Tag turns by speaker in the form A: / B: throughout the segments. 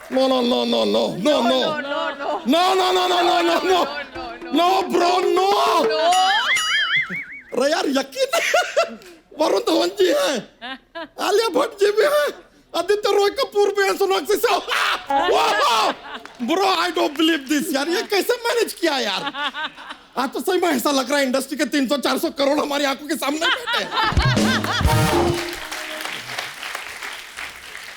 A: No, no, no, no, no, no, no. No, no, no, no, no, no, no. No, bro, no. अरे यार यकीन नहीं। वरुण धवन जी हैं, आलिया भट्ट जी भी हैं, आदित्य रॉय कपूर भी हैं, Sonakshi Sinha. Bro I don't believe this यार, ये कैसे मैनेज किया यार? आज तो सही में ऐसा लग रहा है इंडस्ट्री के 300-400 करोड़ हमारी आंखों के सामने बैठे हैं।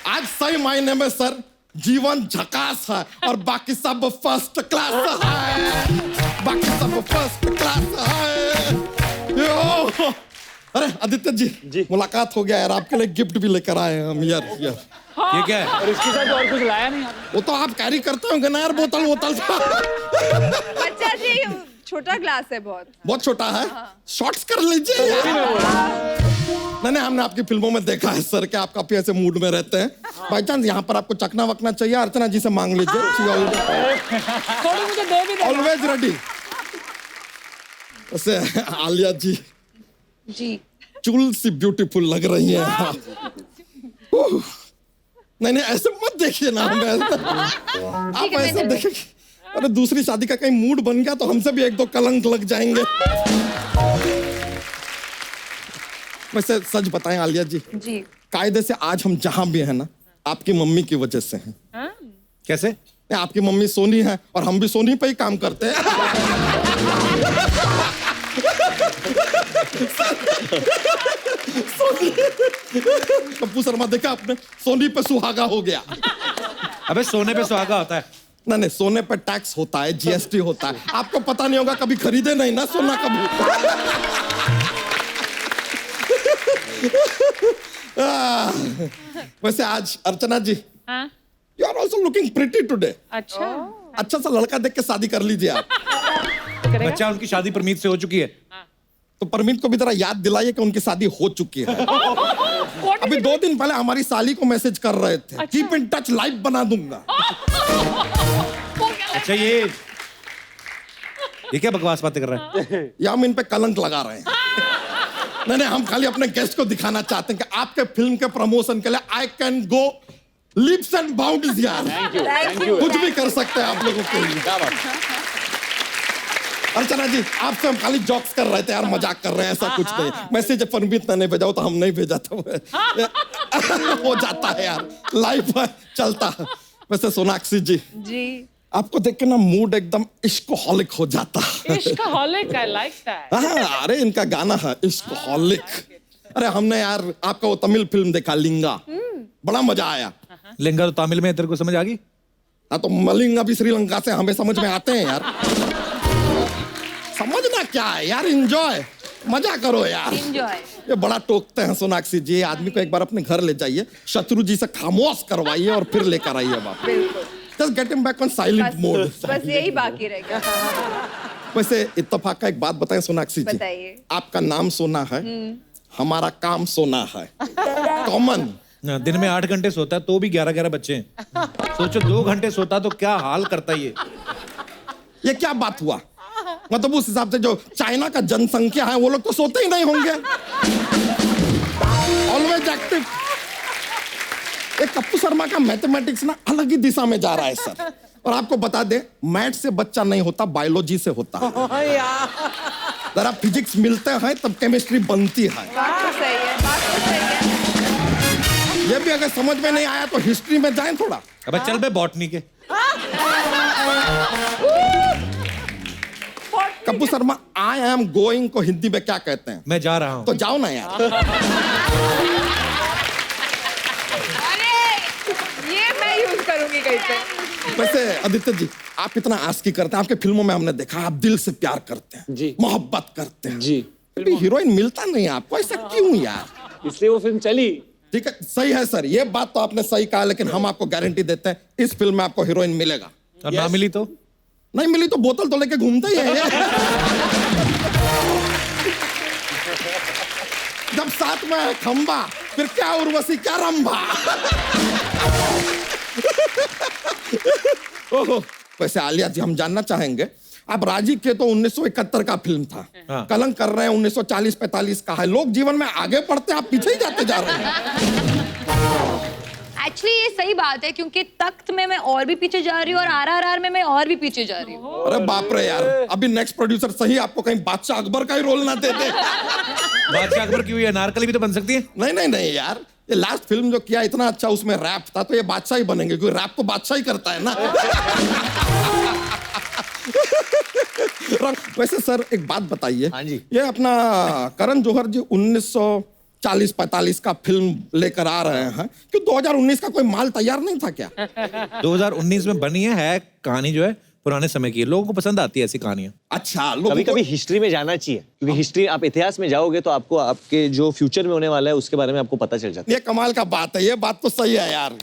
A: आज सही मायने में सर जीवन झकास है और बाकी सब फर्स्ट क्लास है, बाकी सब फर्स्ट क्लास है। यो अरे आदित्य जी मुलाकात हो गया यार, आपके लिए गिफ्ट भी लेकर आए हैं हम यार।
B: ये क्या है?
C: और इसके साथ और कुछ लाया नहीं?
A: वो तो आप कैरी करते होंगे ना यार, बोतल
D: बच्चा जी छोटा ग्लास है, बहुत
A: छोटा है, शॉर्ट्स कर लीजिए यार। नहीं हमने आपकी फिल्मों में देखा है सर कि आप काफी ऐसे मूड में रहते हैं। बाई चांस यहाँ पर आपको चखना वकना चाहिए, अर्चना जी से मांग लीजिए।
C: थोड़ी मुझे दे भी दे।
A: Always ready. वैसे आलिया जी चुल सी ब्यूटीफुल लग रही हैं आप। नहीं ऐसे मत देखिए ना, आप ऐसे देखिए। अरे दूसरी शादी का कहीं मूड बन गया तो हमसे भी 1-2 कलंक लग जाएंगे। वैसे सच बताएं आलिया जी, कायदे से आज हम जहां भी हैं ना, आपकी मम्मी की वजह से हैं।
B: कैसे?
A: आपकी मम्मी सोनी है और हम भी सोनी पे ही काम करते हैं। कप्पू शर्मा देखा आपने, सोनी पे सुहागा हो गया।
B: अबे सोने पे सुहागा होता है?
A: नहीं सोने पे टैक्स होता है, जीएसटी होता है। आपको पता नहीं होगा, कभी खरीदे नहीं ना सोना कभी। वैसे आज Archana ji you are also looking pretty today. अच्छा सा लड़का देख के शादी कर लीजिए आप।
B: बच्चा उनकी शादी परमीत से हो चुकी है।
A: तो परमीत को भी जरा याद दिलाइए कि उनकी शादी हो चुकी है। अभी 2 दिन पहले हमारी साली को मैसेज कर रहे थे, कीप इन टच, लाइव बना दूंगा।
B: अच्छा ये क्या बकवास बातें कर रहा है?
A: या हम इन पे कलंक लगा रहे हैं? नहीं हम खाली अपने गेस्ट को दिखाना चाहते हैं कि आपके फिल्म के प्रमोशन के लिए I can go leaps and bounds यार। कुछ भी कर सकते हैं आप लोगों के लिए। अर्चना जी आपसे हम खाली जॉक्स कर रहे थे यार, मजाक कर रहे हैं, ऐसा कुछ नहीं। मैसेज परमीत ने नहीं भेजा तो हम नहीं भेजा था। हो जाता है यार, लाइफ चलता है। वैसे सोनाक्षी जी आपको देख के ना मूड एकदम इश्कोहॉलिक हो जाता है।
C: इश्कोहॉलिक, आई लाइक दैट।
A: हाँ अरे इनका गाना है इश्कोहॉलिक। अरे हमने यार आपका वो तमिल फिल्म देखा लिंगा, बड़ा मजा आया।
B: लिंगा तो तमिल में, तेरे को समझ आ गई?
A: हाँ तो मलिंगा भी श्रीलंका से, हमें समझ में आते हैं यार। समझना क्या है यार, एंजॉय, मजा करो यार। ये बड़ा टोकते हैं सोनाक्षी जी, आदमी को एक बार अपने घर ले जाइए, शत्रु जी से खामोश करवाइए और फिर लेकर आइए वापस। Just get him back on silent mode.
D: बस यही बाकी रह गया।
A: वैसे इत्तेफाक का एक बात बताएं सोनाक्षी जी, आपका नाम सोना है, हमारा काम सोना है, कॉमन।
B: दिन में 8 घंटे सोता है तो भी 11-11 बच्चे हैं। सोचो 2 घंटे सोता तो क्या हाल करता ये
A: क्या बात हुआ? मतलब उस हिसाब से जो चाइना का जनसंख्या है वो लोग तो सोते ही नहीं होंगे, ऑलवेज एक्टिव। एक कप्पू शर्मा का मैथमेटिक्स ना अलग ही दिशा में जा रहा है सर। और आपको बता दे, मैथ से बच्चा नहीं होता, बायोलॉजी से होता है। जरा फिजिक्स मिलते हैं तब केमिस्ट्री बनती है।
D: बात तो सही है, बात तो सही है।
A: ये भी अगर समझ में नहीं आया तो हिस्ट्री में जाएं थोड़ा।
B: अबे चल बे बॉटनी के।
A: Kappu Sharma I am going को हिंदी में क्या कहते हैं?
B: मैं जा रहा हूं।
A: तो जाओ ना यार।
D: करूंगी कहीं पे।
A: वैसे आदित्य जी आप इतना आस्की करते हैं, आपके फिल्मों में हमने देखा आप दिल से प्यार करते हैं जी, मोहब्बत करते हैं जी। अभी हीरोइन मिलता नहीं आपको, ऐसा क्यों यार?
C: इसलिए वो फिल्म चली।
A: ठीक है सही है सर, ये बात तो आपने सही कहा, लेकिन हम आपको गारंटी देते हैं इस फिल्म में आपको हीरोइन मिलेगा।
B: और ना मिली तो?
A: नहीं मिली तो बोतल तो लेके घूमते ही है। जब साथ में है खंबा, फिर क्या उर्वशी क्या रंभा। ओहो वैसे आलिया जी हम जानना चाहेंगे, आप राजी के तो 1971 का फिल्म था, कलंक कर रहे हैं 1940-45 का है। लोग जीवन में आगे बढ़ते आप पीछे ही जाते जा रहे हैं।
D: एक्चुअली ये सही बात है क्योंकि तख्त में मैं और भी पीछे जा रही हूँ और RRR में मैं और भी पीछे जा रही हूँ।
A: अरे बाप रे यार, अभी नेक्स्ट प्रोड्यूसर सही आपको कहीं बादशाह अकबर का ही रोल ना दे दे।
B: बादशाह अकबर की हुई अनारकली भी तो बन सकती है।
A: नहीं नहीं नहीं यार, ये लास्ट फिल्म जो किया इतना अच्छा, उसमें रैप था, तो ये बादशाह ही बनेंगे क्योंकि रैप तो बादशाह ही करता है ना। वैसे सर एक बात बताइए।
E: हाँ जी।
A: ये अपना करण जौहर जी 1940-45 का फिल्म लेकर आ रहे हैं, क्यों 2019 का कोई माल तैयार नहीं था क्या?
B: 2019 में बनी है कहानी जो है पुराने समय की है, लोगों को पसंद आती है ऐसी कहानियां।
A: अच्छा,
E: कभी कभी हिस्ट्री में जाना चाहिए, क्योंकि हिस्ट्री, आप इतिहास में जाओगे तो आपको आपके जो फ्यूचर में होने वाला है उसके बारे में आपको पता चल जाता है।
A: ये कमाल का बात है, ये बात तो सही है यार।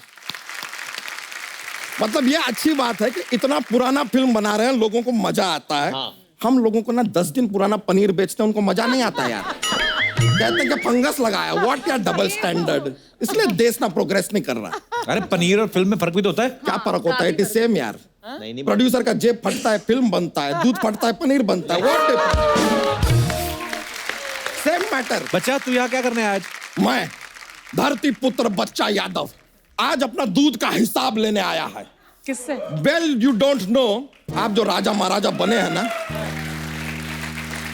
A: मतलब ये अच्छी बात है कि इतना पुराना फिल्म बना रहे हैं, लोगों को मजा आता है।
E: हाँ।
A: हम लोगों को ना 10 दिन पुराना पनीर बेचते हैं, उनको मजा नहीं आता यार। कहते हैं कि फंगस लगाया, व्हाट यार डबल स्टैंडर्ड, इसलिए देश ना प्रोग्रेस नहीं कर रहा।
B: अरे पनीर और फिल्म में फर्क भी तो होता है।
A: क्या फर्क होता है? इट इज सेम यार।
E: नहीं
A: प्रोड्यूसर का जेब फटता है, फिल्म बनता है, दूध फटता है, पनीर बनता है, व्हाट सेम मैटर।
B: बच्चा तू यहाँ क्या करने आया आज?
A: मैं धरती पुत्र बच्चा यादव आज अपना दूध का हिसाब लेने आया है।
C: किससे?
A: वेल यू डोंट नो, आप जो राजा महाराजा बने हैं ना,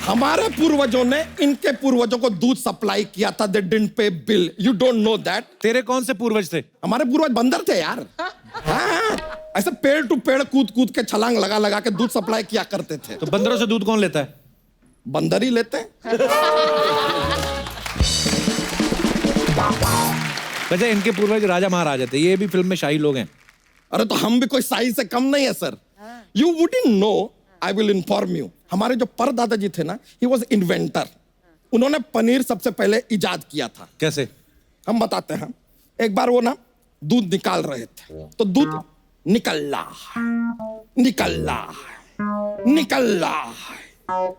A: हमारे पूर्वजों ने इनके पूर्वजों को दूध सप्लाई किया था। दे डिडंट पे bill. You don't know that?
B: तेरे कौन से पूर्वज थे?
A: हमारे पूर्वज बंदर थे यार। हाँ, ऐसे पेड़ टू पेड़ कूद कूद के छलांग लगा लगा के दूध सप्लाई किया करते थे।
B: तो बंदरों से दूध कौन लेता है?
A: बंदर ही लेते हैं।
B: वैसे इनके पूर्वज राजा महाराजा थे, ये भी फिल्म में शाही लोग हैं।
A: अरे तो हम भी कोई शाही से कम नहीं है sir. You wouldn't know, I will inform you. हमारे जो परदादा जी थे ना, ही वॉज इन्वेंटर। उन्होंने पनीर सबसे पहले इजाद किया था।
B: कैसे?
A: हम बताते हैं। एक बार वो ना दूध निकाल रहे थे, तो दूध निकल रहा है, निकल रहा है, निकल रहा है,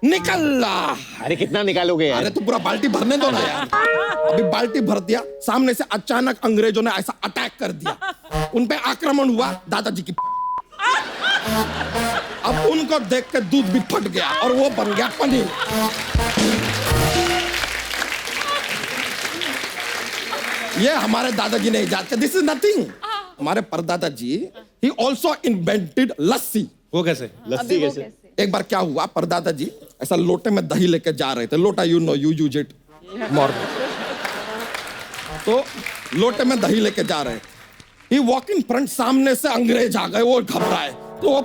A: निकल रहा है।
E: अरे कितना निकालोगे यार?
A: अरे तो पूरा बाल्टी भरने दो ना यार। अभी बाल्टी भर दिया, सामने से अचानक अंग्रेजों ने ऐसा अटैक कर दिया, उन पे आक्रमण हुआ दादाजी की। अब उनको देख के दूध भी फट गया और वो बन गया पनीर। ये हमारे दादाजी ने इजाद किया। This is nothing. हमारे परदादा जी ही ऑल्सो इन्वेंटेड लस्सी।
B: वो कैसे?
E: लस्सी कैसे?
A: एक बार क्या हुआ, परदादा जी ऐसा लोटे में दही लेके जा रहे थे। लोटा you know, you use it morning. तो लोटे में दही लेके जा रहे थे। ही वॉक इन फ्रंट, सामने से अंग्रेज आ गए, वो घबराए, तो वो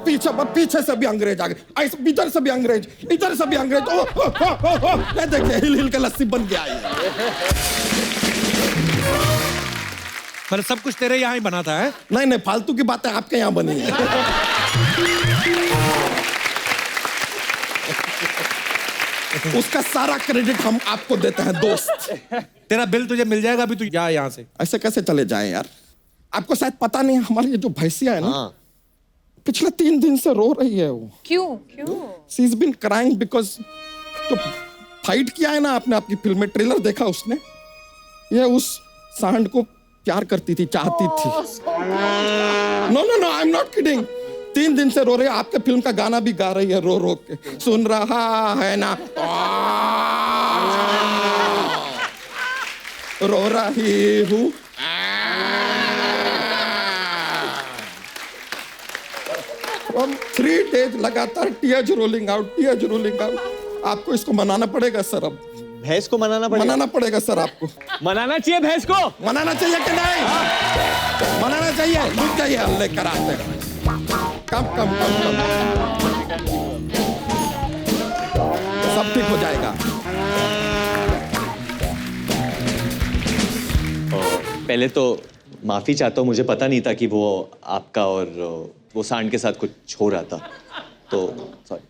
A: पीछे से भी अंग्रेज आ गए, ऐसे इधर से भी अंग्रेज, इधर से भी अंग्रेज। ओ ओ ओ ओ, ये देखिए हिल हिल के लस्सी बन गया ये।
B: मतलब सब कुछ तेरे यहाँ ही बना था है?
A: नहीं नहीं, फालतू की बातें आपके यहाँ बनी है। उसका सारा क्रेडिट हम आपको देते हैं दोस्त।
B: तेरा बिल तुझे मिल जाएगा, अभी तू जा यहाँ से।
A: ऐसे कैसे चले जाए यार? आपको शायद पता नहीं है, हमारी ये जो भैंसिया है ना,
E: हाँ।
A: पिछले 3 दिन से रो रही है वो।
D: क्यों क्यों?
A: She is been crying because जो फाइट किया है ना आपने, आपकी फिल्म में ट्रेलर देखा उसने, ये उस सांड को प्यार करती थी, चाहती थी। No no no, I am not kidding. 3 दिन से रो रही है, आपके फिल्म का गाना भी गा रही है रो रो के, सुन रहा है ना, रो रही हूँ। From 3 days लगातार tears rolling out, tears rolling out. आपको इसको मनाना पड़ेगा सर। अब
E: भैंस को मनाना पड़ेगा?
A: मनाना पड़ेगा सर आपको।
E: मनाना चाहिए भैंस को?
A: मनाना चाहिए कि नहीं? मनाना चाहिए। रुक जाइए, लेकर आते हैं। कम कम कम कम, सब ठीक हो जाएगा।
E: पहले तो माफी चाहता हूँ, मुझे पता नहीं था कि वो आपका और वो सांड के साथ कुछ हो रहा था, तो सॉरी।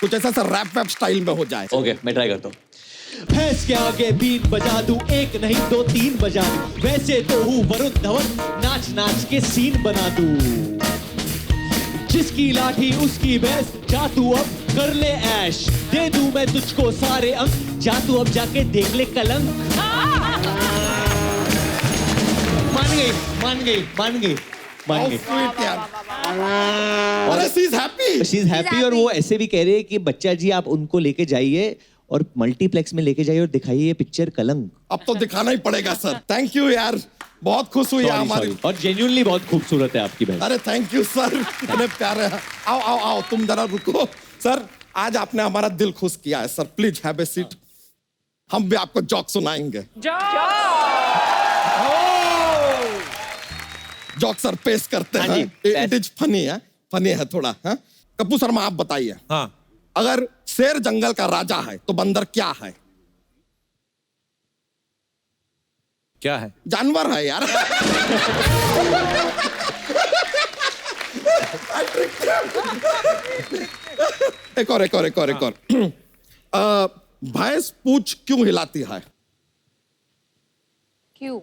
A: कुछ ऐसा सर रैप वैप स्टाइल में हो जाए।
E: ओके, मैं ट्राई करता हूँ।
F: भैंस के आगे बीन बजा दूं, 1 नहीं 2 3 बजा दूं, वैसे तो हूँ वरुण धवन, नाच नाच के सीन बना दूं। जिसकी लाठी उसकी भैंस, जा तू अब कर ले ऐश, दे दूं मैं तुझको सारे अंक, जा तू अब जाके देख ले कलंक। मान गई मान गई मान गई मान गई।
A: स्वीट यार। अरे she is happy.
E: She is happy. और वो ऐसे भी कह रही है कि बच्चा जी आप उनको लेके जाइए
F: और मल्टीप्लेक्स में लेके जाइए और दिखाइए ये पिक्चर कलंक।
A: अब तो दिखाना ही पड़ेगा सर। थैंक यू यार, बहुत खुश हुई हमारी।
F: और जेन्युइनली बहुत खूबसूरत है आपकी बहन।
A: अरे थैंक यू सर, इतने प्यारे हैं। आओ आओ आओ, तुम जरा रुको सर। आज आपने हमारा दिल खुश किया है sir. Please have a seat. हम भी आपको जोक सुनाएंगे। जोक सर पेश करते हैं। इट इज फनी है, फनी है थोड़ा। हाँ कपूर शर्मा आप बताइए।
B: हाँ
A: अगर शेर जंगल का राजा है तो बंदर क्या है?
B: क्या है?
A: जानवर है यार। एक और। भैंस पूंछ क्यों हिलाती है?
D: क्यों?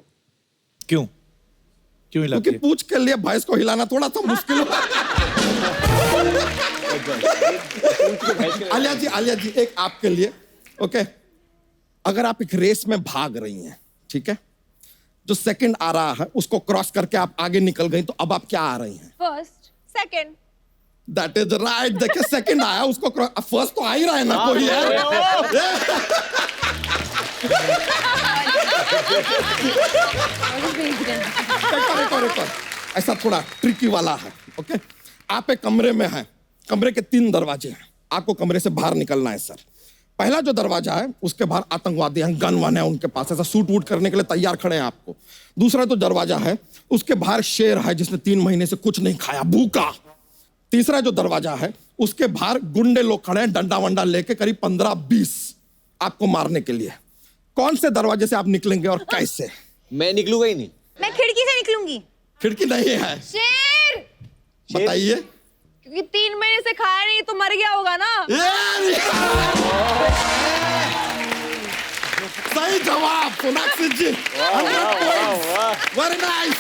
B: क्यों हिलाती
A: क्योंकि
B: है?
A: पूंछ के लिए भैंस को हिलाना थोड़ा सा मुश्किल होता है। आलिया जी एक आपके लिए। ओके, अगर आप एक रेस में भाग रही हैं, ठीक है, जो सेकंड आ रहा है उसको क्रॉस करके आप आगे निकल गई, तो अब आप क्या आ रही हैं?
D: First, second.
A: That is right. देखिए सेकंड आया, उसको फर्स्ट तो आ ही रहा है ना कोई यार। एक और। ऐसा थोड़ा ट्रिकी वाला है। ओके, आप एक कमरे में हैं, कमरे के 3 दरवाजे हैं, आपको कमरे से बाहर निकलना है सर। पहला जो दरवाजा है उसके बाहर आतंकवादी हैं, गन वन है उनके पास, ऐसा शूट वूट करने के लिए तैयार खड़े हैं आपको। दूसरा जो दरवाजा है उसके बाहर शेर है जिसने 3 महीने से कुछ नहीं खाया, भूखा। तीसरा जो दरवाजा है उसके बाहर गुंडे लोग खड़े हैं, डंडा वंडा लेके, करीब 15-20 आपको मारने के लिए। कौन से दरवाजे से आप निकलेंगे और कैसे?
E: मैं निकलूंगा ही नहीं।
D: मैं खिड़की से निकलूंगी।
A: खिड़की नहीं है।
D: शेर।
A: बताइए।
D: क्योंकि 3 महीने से खाया नहीं तो मर गया होगा ना।
A: सही जवाब सोनाक्षी जी। 100 points। Very nice.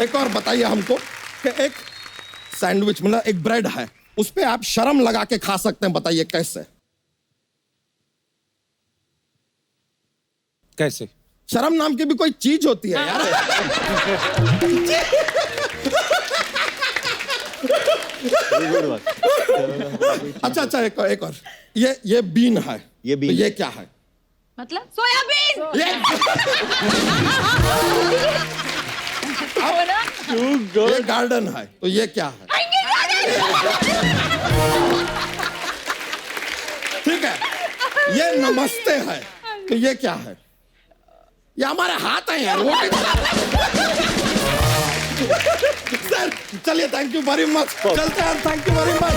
A: एक और बताइए हमको कि एक सैंडविच मतलब एक ब्रेड है, उस पे आप शर्म लगा के खा सकते हैं, बताइए कैसे?
B: कैसे?
A: शर्म नाम की भी कोई चीज होती है यार। अच्छा एक और। ये बीन है।
E: ये बीन।
A: तो ये क्या है?
D: मतलब सोयाबीन।
A: ये गार्डन है, तो ये क्या है? ठीक है, ये नमस्ते है, तो ये क्या है? ये हमारे हाथ है यार। सर चलिए, थैंक यू वेरी मच। चलते हैं, thank you very much.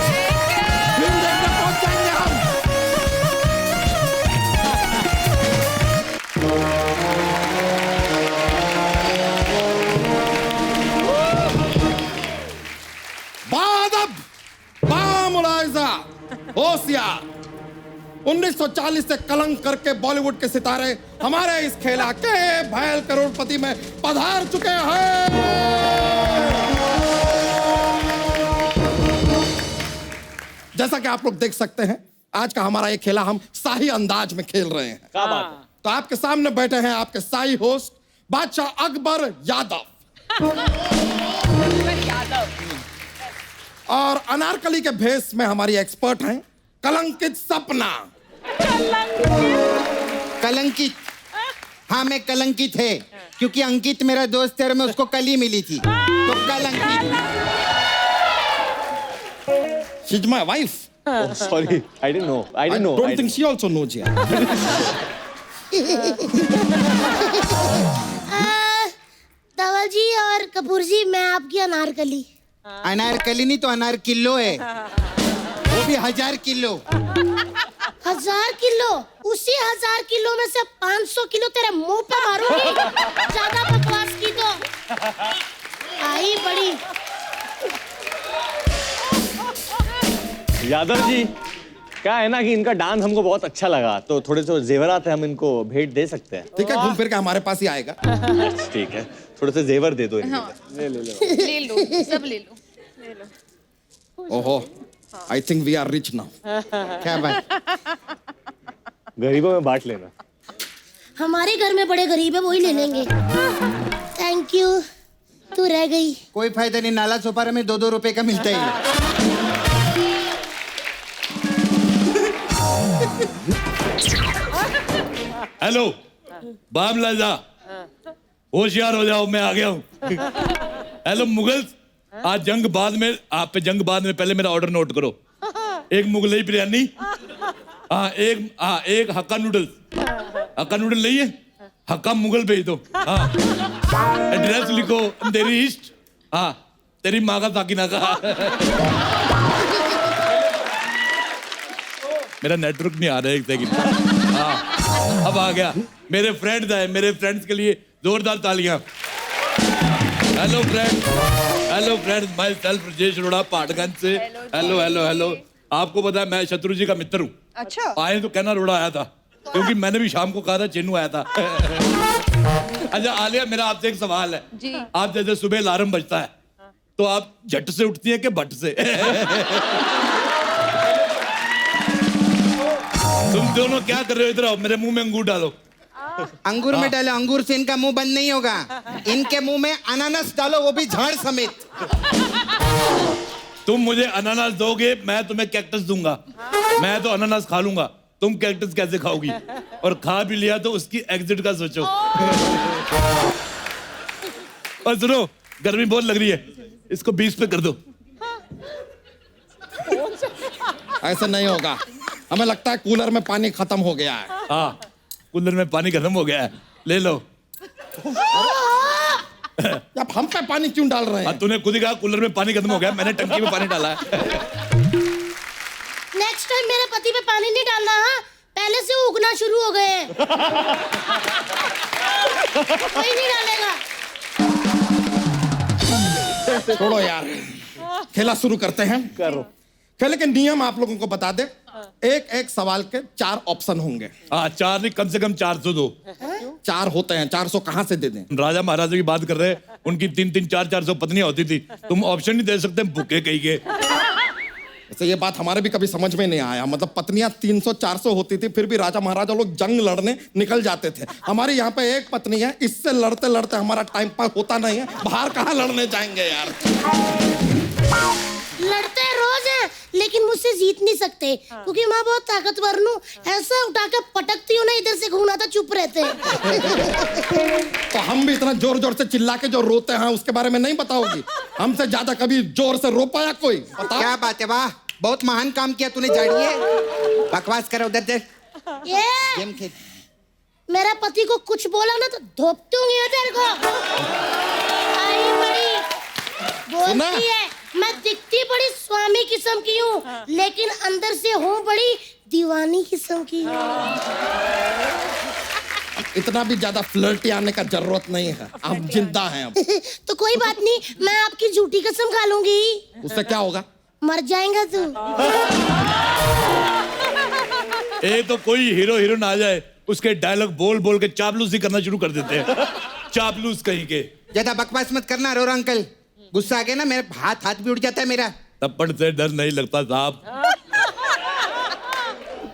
A: Film देखने पहुंच जाएंगे हम। बादब बामुलाइजा होशियार। 1940 से कलंक करके बॉलीवुड के सितारे हमारे इस खेला के भैल करोड़पति में पधार चुके हैं। जैसा कि आप लोग देख सकते हैं, आज का हमारा ये खेला हम शाही अंदाज में खेल रहे हैं।
C: क्या बात है?
A: तो आपके सामने बैठे हैं आपके शाही होस्ट बादशाह अकबर यादव। और अनारकली के भेष में हमारी एक्सपर्ट हैं कलंकित सपना।
G: कलंकित? हाँ मैं कलंकित है, क्योंकि अंकित मेरा दोस्त है और मैं उसको कल ही मिली थी, तो कलंकित।
A: She's my wife.
E: Oh, sorry, I didn't know.
A: I don't think she also knows yet.
H: धवल जी और कपूर जी, मैं आपकी अनारकली।
G: अनारकली नहीं तो अनार किलो है, वो भी 1000 किलो।
H: 1000 किलो? उसी 1000 किलो में से 500 किलो तेरे मुंह पे मारूंगी। ज्यादा बकवास की तो आई बड़ी।
E: यादव जी, क्या है ना कि इनका डांस हमको बहुत अच्छा लगा, तो थोड़े से जेवरात है, हम इनको भेंट दे सकते हैं।
A: ठीक है, घूम फिर के हमारे पास ही आएगा।
E: ठीक है, थोड़े से जेवर दे दो इनको।
D: ले लो, सब ले लो।
A: ओहो, I think we are rich now.
G: क्या बात?
E: गरीबों में बांट लेना।
H: हमारे घर में बड़े गरीब है, वही ले लेंगे। थैंक यू, तू रह गई।
G: कोई फायदा नहीं, नाला सोपारा में 2-2 रुपए का मिलता ही है।
B: हेलो बाम लाजा, होशियार हो जाओ, मैं आ गया हूँ। हेलो मुगल्स, आज जंग बाद में, आप पे जंग बाद में, पहले मेरा ऑर्डर नोट करो। एक मुगलई बिरयानी, एक हक्का नूडल्स। हक्का नूडल नहीं है, हक्का मुगल भेज दो। हाँ, एड्रेस लिखो, अंधेरी ईस्ट। हाँ, तेरी माँ का साकिना का। मेरा नेटवर्क नहीं आ रहा है, एक सेकंड। हाँ, अब आ गया। मेरे फ्रेंड्स आए, मेरे फ्रेंड्स के लिए जोरदार तालियां। Hello friends, my self Rajesh Arora Patganj से। Hello hello hello. आपको पता है मैं शत्रु जी का मित्र हूँ।
I: अच्छा,
B: आए तो कहना अरोड़ा आया था, क्योंकि मैंने भी शाम को कहा था चिन्नू आया था। अच्छा आलिया, मेरा आपसे एक सवाल है
D: जी।
B: आप जैसे सुबह अलार्म बजता है तो आप झट से उठती हैं कि भट्ट से? तुम दोनों क्या कर रहे हो? इधर आओ, मेरे मुंह में अंगूर डालो।
G: अंगूर में डालो, अंगूर से इनका मुंह बंद नहीं होगा। इनके मुंह में अनानास डालो, वो भी झाड़ समेत।
B: तुम मुझे अनानास दोगे, मैं तुम्हें कैक्टस दूंगा। मैं तो अनानास खा लूंगा, तुम कैक्टस कैसे खाओगी? और खा भी लिया तो उसकी एग्जिट का सोचो। और सुनो, गर्मी बहुत लग रही है, इसको 20 पे कर दो।
A: ऐसा नहीं होगा, हमें लगता है कूलर में पानी खत्म हो गया है।
B: हाँ, कूलर में पानी खत्म हो गया है, ले लो।
A: अब हम पे पानी क्यों डाल रहे हैं?
B: तूने खुद ही कहा कूलर में पानी खत्म हो गया, मैंने टंकी में पानी डाला है।
H: नेक्स्ट टाइम मेरे पति पे पानी नहीं डालना। हाँ, पहले से वो उगना शुरू हो गए हैं। कोई नहीं डालेगा।
A: छोड़ो यार, खेला शुरू करते हैं।
C: करो।
A: खेल के नियम आप लोगों को बता दे। एक एक सवाल के 4 ऑप्शन होंगे।
B: हाँ, 4 नहीं, कम से कम 400 दो।
A: 4 होते हैं, 400 कहाँ से दे दें?
B: राजा महाराजा की बात कर रहे हैं, उनकी 3-3, 400 पत्नियां होती थी। तुम ऑप्शन नहीं दे सकते, भूखे कहीं के।
A: वैसे ये बात हमारे भी कभी समझ में नहीं आया। मतलब पत्नियां 300-400 होती थी, फिर भी राजा महाराजा लोग जंग लड़ने निकल जाते थे। हमारे यहाँ पे एक पत्नी है, इससे लड़ते लड़ते हमारा टाइम पास होता नहीं है। बाहर कहाँ लड़ने जाएंगे यार?
H: लड़ते रोज हैं, लेकिन मुझसे जीत नहीं सकते, क्योंकि मैं बहुत ताकतवर हूँ। ऐसा उठा के पटकती हूँ ना, इधर से घूमना था, चुप रहते हैं।
A: तो हम भी इतना जोर जोर से चिल्ला के जो रोते हैं उसके बारे में नहीं बताओगी? हमसे ज्यादा कभी जोर से रो पाया कोई? बताओ।
G: क्या बात है, वाह, बहुत महान काम किया तूने जाड़िए। बकवास करो, उधर देख।
H: ये
G: गेम खेल।
H: मेरा पति को कुछ बोला ना तो धोप दूंगी तेरे को। आई बड़ी बोलती है, मैं दिखती बड़ी स्वामी किस्म की हूँ, लेकिन अंदर से हूँ बड़ी दीवानी किस्म की।
A: इतना भी ज्यादा फ्लर्टी आने का जरूरत नहीं है, आप जिंदा हैं अब।
H: तो कोई बात नहीं, मैं आपकी झूठी कसम खा लूंगी।
A: उससे क्या होगा?
H: मर जाएगा तू।
B: तो कोई हीरो हीरोइन आ जाए, उसके डायलॉग बोल बोल के चापलूसी करना शुरू कर देते हैं। चापलूस कहीं के।
G: ज्यादा बकवास मत करना अरोरा अंकल, गुस्सा आ गया ना, मेरे हाथ भी उठ जाता है मेरा।
B: थप्पड़ से डर नहीं लगता साहब,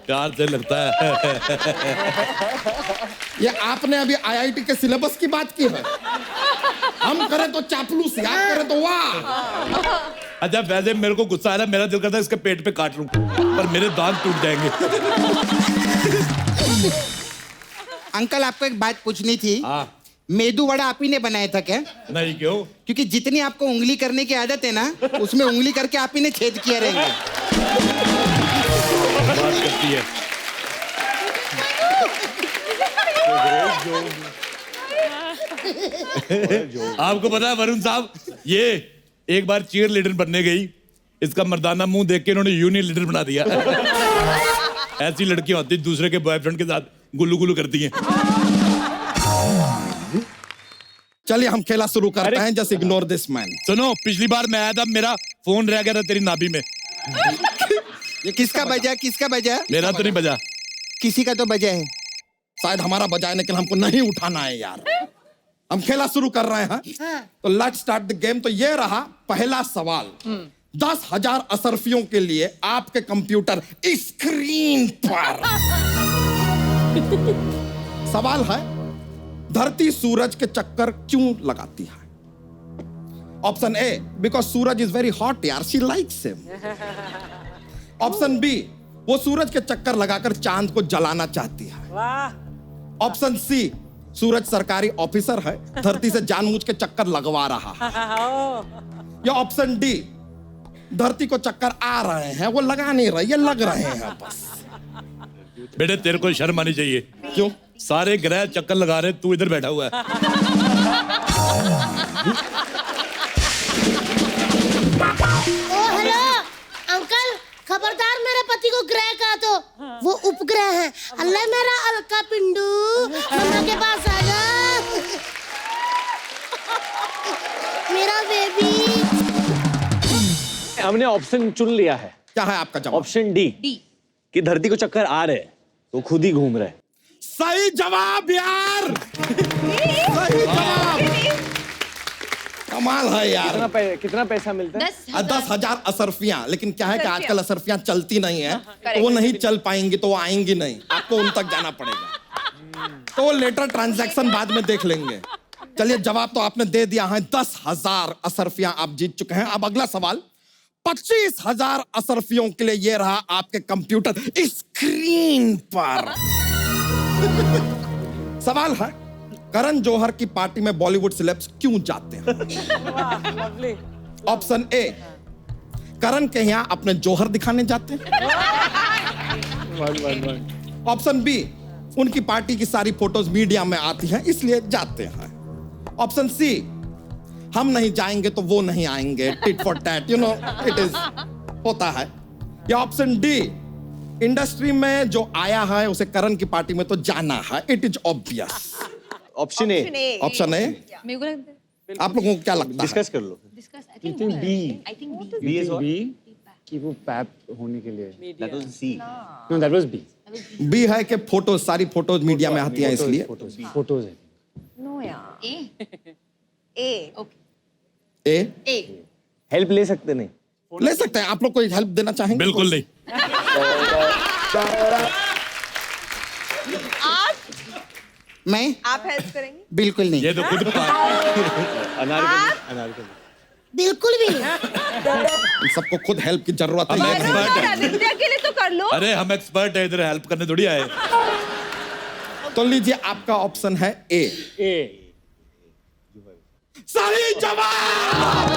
B: प्यार से लगता है।
A: ये आपने अभी IIT के सिलेबस की बात की है। हम करें तो चापलूस, आप करें तो वाह।
B: अच्छा वैसे मेरे को गुस्सा आ रहा है, मेरा दिल करता है इसके पेट पे काट लूं, पर मेरे दांत टूट जाएंगे।
G: अंकल आपको एक बात पूछनी थी।
B: हाँ।
G: मेदू वड़ा आप ही ने बनाया था क्या?
B: नहीं, क्यों?
G: क्योंकि जितनी आपको उंगली करने की आदत है ना, उसमें उंगली करके आप ही ने छेद किया रहेंगे।
B: बात करती है। आपको पता है वरुण साहब, ये एक बार चीयर लीडर बनने गई, इसका मर्दाना मुंह देख के इन्होंने यूनियन लीडर बना दिया। ऐसी लड़कियां होती दूसरे के बॉयफ्रेंड के साथ गुल्लू गुल्लू करती हैं।
A: चलिए हम खेला शुरू करते हैं। Just ignore this man.
B: सुनो, पिछली बार मैं आया था, मेरा फोन रह गया था तेरी नाभि में।
G: ये किसका बजा? किसका बजा?
B: मेरा तो नहीं बजा।
G: किसी का तो बजा है।
A: शायद हमारा बजाए, लेकिन हमको नहीं उठाना है यार। हम खेला शुरू कर रहे हैं। तो लेट्स स्टार्ट द गेम। तो ये रहा पहला सवाल। 10,000 असरफियों के लिए आपके कंप्यूटर स्क्रीन पर सवाल है, धरती सूरज के चक्कर क्यों लगाती है? Option A, because Suraj is very hot यार, she likes him. Option B, वो सूरज के चक्कर लगाकर चांद को जलाना चाहती है। ऑप्शन सी, सूरज सरकारी ऑफिसर है, धरती से जानबूझ के चक्कर लगवा रहा है। या ऑप्शन डी, धरती को चक्कर आ रहे हैं, वो लगा नहीं रहे, ये लग रहे हैं बस।
B: बेटे तेरे को शर्म आनी चाहिए।
A: क्यों?
B: सारे ग्रह चक्कर लगा रहे, तू इधर बैठा हुआ है।
H: ओ हेलो अंकल, खबरदार मेरे पति को ग्रह कहा तो वो उपग्रह है। अल्लाह मेरा अलका पिंडू, मम्मा के पास आ जा। मेरा बेबी।
E: हमने ऑप्शन चुन लिया है।
A: क्या है आपका जवाब?
E: ऑप्शन डी, कि धरती को चक्कर आ रहे हैं तो खुद ही घूम रहे हैं।
A: सही जवाब यार, सही जवाब। कमाल है यार।
E: कितना पैसा मिलता है?
A: 10,000 असरफियां। लेकिन क्या है कि आजकल असरफियां चलती नहीं है, तो वो नहीं चल पाएंगी, तो वो आएंगी नहीं, आपको उन तक जाना पड़ेगा। तो वो लेटर ट्रांजैक्शन बाद में देख लेंगे। चलिए, जवाब तो आपने दे दिया है। 10,000 असरफियां आप जीत चुके हैं। अब अगला सवाल 25,000 असरफियों के लिए ये रहा आपके कंप्यूटर स्क्रीन पर। सवाल है, करण जौहर की पार्टी में बॉलीवुड सेलेब्स क्यों जाते हैं? ऑप्शन ए, करण के यहां अपने जौहर दिखाने जाते हैं। ऑप्शन बी, उनकी पार्टी की सारी फोटोज मीडिया में आती हैं इसलिए जाते हैं। ऑप्शन सी, हम नहीं जाएंगे तो वो नहीं आएंगे, tit for tat, you know it is होता है। या ऑप्शन डी, इंडस्ट्री में जो आया है उसे करण की पार्टी में तो जाना है, it is obvious.
E: Option A.
A: Option A.
D: मेरे को लगता है
A: आप लोगों को क्या लगता है?
E: डिस्कस कर लो।
D: Discuss. I think B.
E: B is
C: B कि वो पैप होने के लिए।
E: That was C.
C: No that was B.
A: B है कि फोटो, सारी फोटोज मीडिया में आती हैं इसलिए।
C: फोटोज है।
D: नो यार।
I: ए।
D: ओके।
A: ए।
D: ए।
E: हेल्प ले सकते नहीं?
A: ले सकते हैं। आप लोग कोई हेल्प देना चाहेंगे?
B: बिल्कुल नहीं।
G: मैं?
I: आप हेल्प करेंगे?
G: बिल्कुल नहीं।
B: ये तो खुद
E: अनारकली।
H: बिल्कुल भी नहीं।
A: इन सबको खुद हेल्प की जरूरत
B: हम
A: है।
B: एक्सपर्ट हैं।
I: आदित्य के लिए तो कर लो।
B: अरे हम एक्सपर्ट है, इधर हेल्प करने थोड़ी आए।
A: तो लीजिए, आपका ऑप्शन है ए। सही जवाब।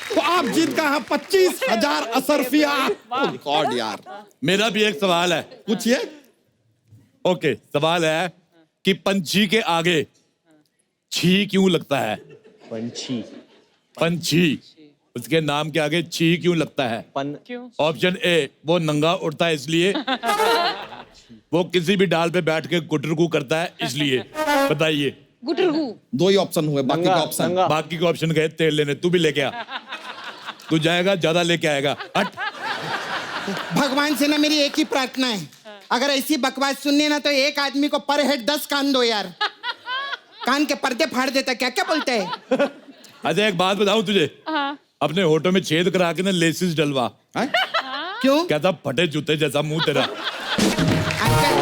A: तो आप जीत गए हैं 25,000 असरफिया। गॉड यार।
B: मेरा भी एक सवाल है।
A: पूछिए।
B: ओके, सवाल है कि पंछी के आगे छी क्यों लगता है?
E: पंछी।
B: पंछी, उसके नाम के आगे छी क्यों लगता है?
C: क्यों?
B: ऑप्शन ए, वो नंगा उड़ता है इसलिए। वो किसी भी डाल पे बैठ के गुटरगू करता है इसलिए। बताइए।
D: गुटरगू।
A: 2 ही ऑप्शन हुए, बाकी का ऑप्शन।
B: बाकी के ऑप्शन गए तेल लेने। तू भी लेके आ। तू जाएगा, ज्यादा लेके आएगा। हट।
G: भगवान से ना मेरी एक ही प्रार्थना है, अगर ऐसी बकवास सुननी ना तो एक आदमी को पर हेड 10 कान दो यार। कान के पर्दे फाड़ देता। क्या क्या बोलते हैं?
B: अच्छा, एक बात बताऊं तुझे। अपने होठों में छेद करा के ना लेसिस डलवा।
G: क्यों?
B: कहता फटे जूते जैसा मुंह तेरा।
G: अंकल,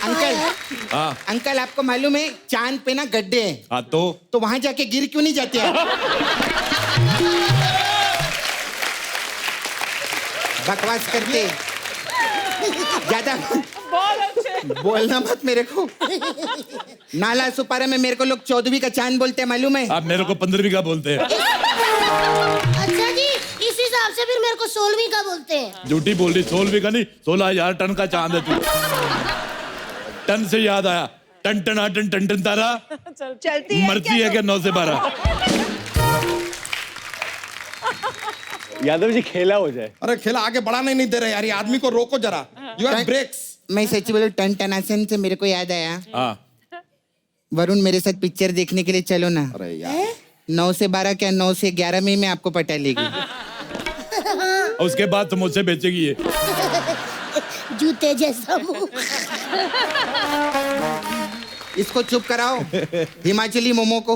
G: अंकल,
B: हाँ
G: अंकल, आपको मालूम है चांद पे ना गड्ढे हैं,
B: हाँ,
G: तो वहां जाके गिर क्यों नहीं जाते आप? बकवास करते ज्यादा बोलना मत मेरे को। नाला सुपारा में मेरे को लोग 14वीं का चांद बोलते हैं, मालूम है?
B: आप मेरे को 15वीं का बोलते हैं।
H: अच्छा जी, इस हिसाब से फिर मेरे को 16वीं का बोलते हैं।
B: झूठी बोल रही। 16वीं का नहीं, 16,000 टन का चांद है तू। टन से याद आया, टन टन टन टन टन तारा
I: चलती है
B: मरती है क्या 9 से 12?
E: यादव जी, खेला हो जाए।
A: अरे खेला आगे बढ़ाने नहीं दे रहे यार, ये आदमी को रोको जरा। You have brakes.
G: मैं सच बोलूं, टन टनासन से मेरे को याद आया,
B: हाँ।
G: वरुण मेरे साथ पिक्चर देखने के लिए चलो ना।
A: अरे यार,
G: 9 से 12 क्या 9 से 11 में मैं आपको पटा लेगी।
B: और उसके बाद तुम मुझसे बेचेगी ये।
H: जूते जैसा मुंह।
G: इसको चुप कराओ, हिमाचली मोमो को।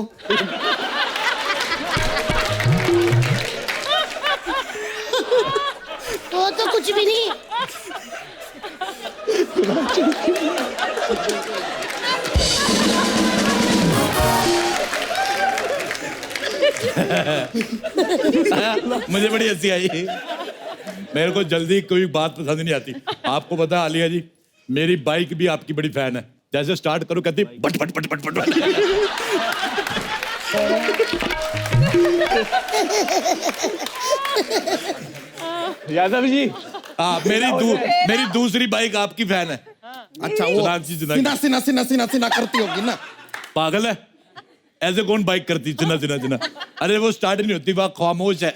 H: वो तो कुछ भी नहीं।
B: मुझे बड़ी हंसी आई। मेरे को जल्दी कोई बात पसंद नहीं आती। आपको पता है आलिया जी, मेरी बाइक भी आपकी बड़ी फैन है, जैसे स्टार्ट करो कहती but but but but but.
C: Yadav ji
B: हाँ, मेरी दूसरी बाइक आपकी फैन है।
A: अच्छा, वो
B: सोनाक्षी सिन्हा।
A: सीना करती होगी ना।
B: पागल है, ऐसे कौन बाइक करती चिन्ना चिन्ना चिन्ना? अरे वो स्टार्ट नहीं होती, वह खामोश है।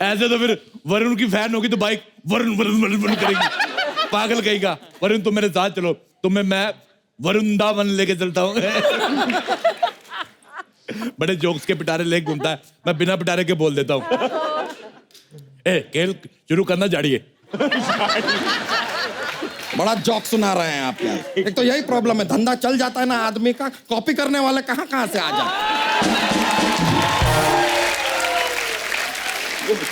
B: ऐसे तो फिर वरुण की फैन होगी तो बाइक वरुण वरुण वरुण वरुण करेगी। पागल कहेगा। वरुण तुम मेरे साथ चलो, तुम्हें मैं वरुंदावन लेके चलता हूँ। बड़े जोक्स के पिटारे लेके घूमता है, मैं बिना पिटारे के बोल देता हूँ। खेल शुरू करना जाड़िए।
A: बड़ा जोक सुना रहे हैं आप यार। एक तो यही प्रॉब्लम है, धंधा चल जाता है ना आदमी का, कॉपी करने वाले कहाँ से आ जाए।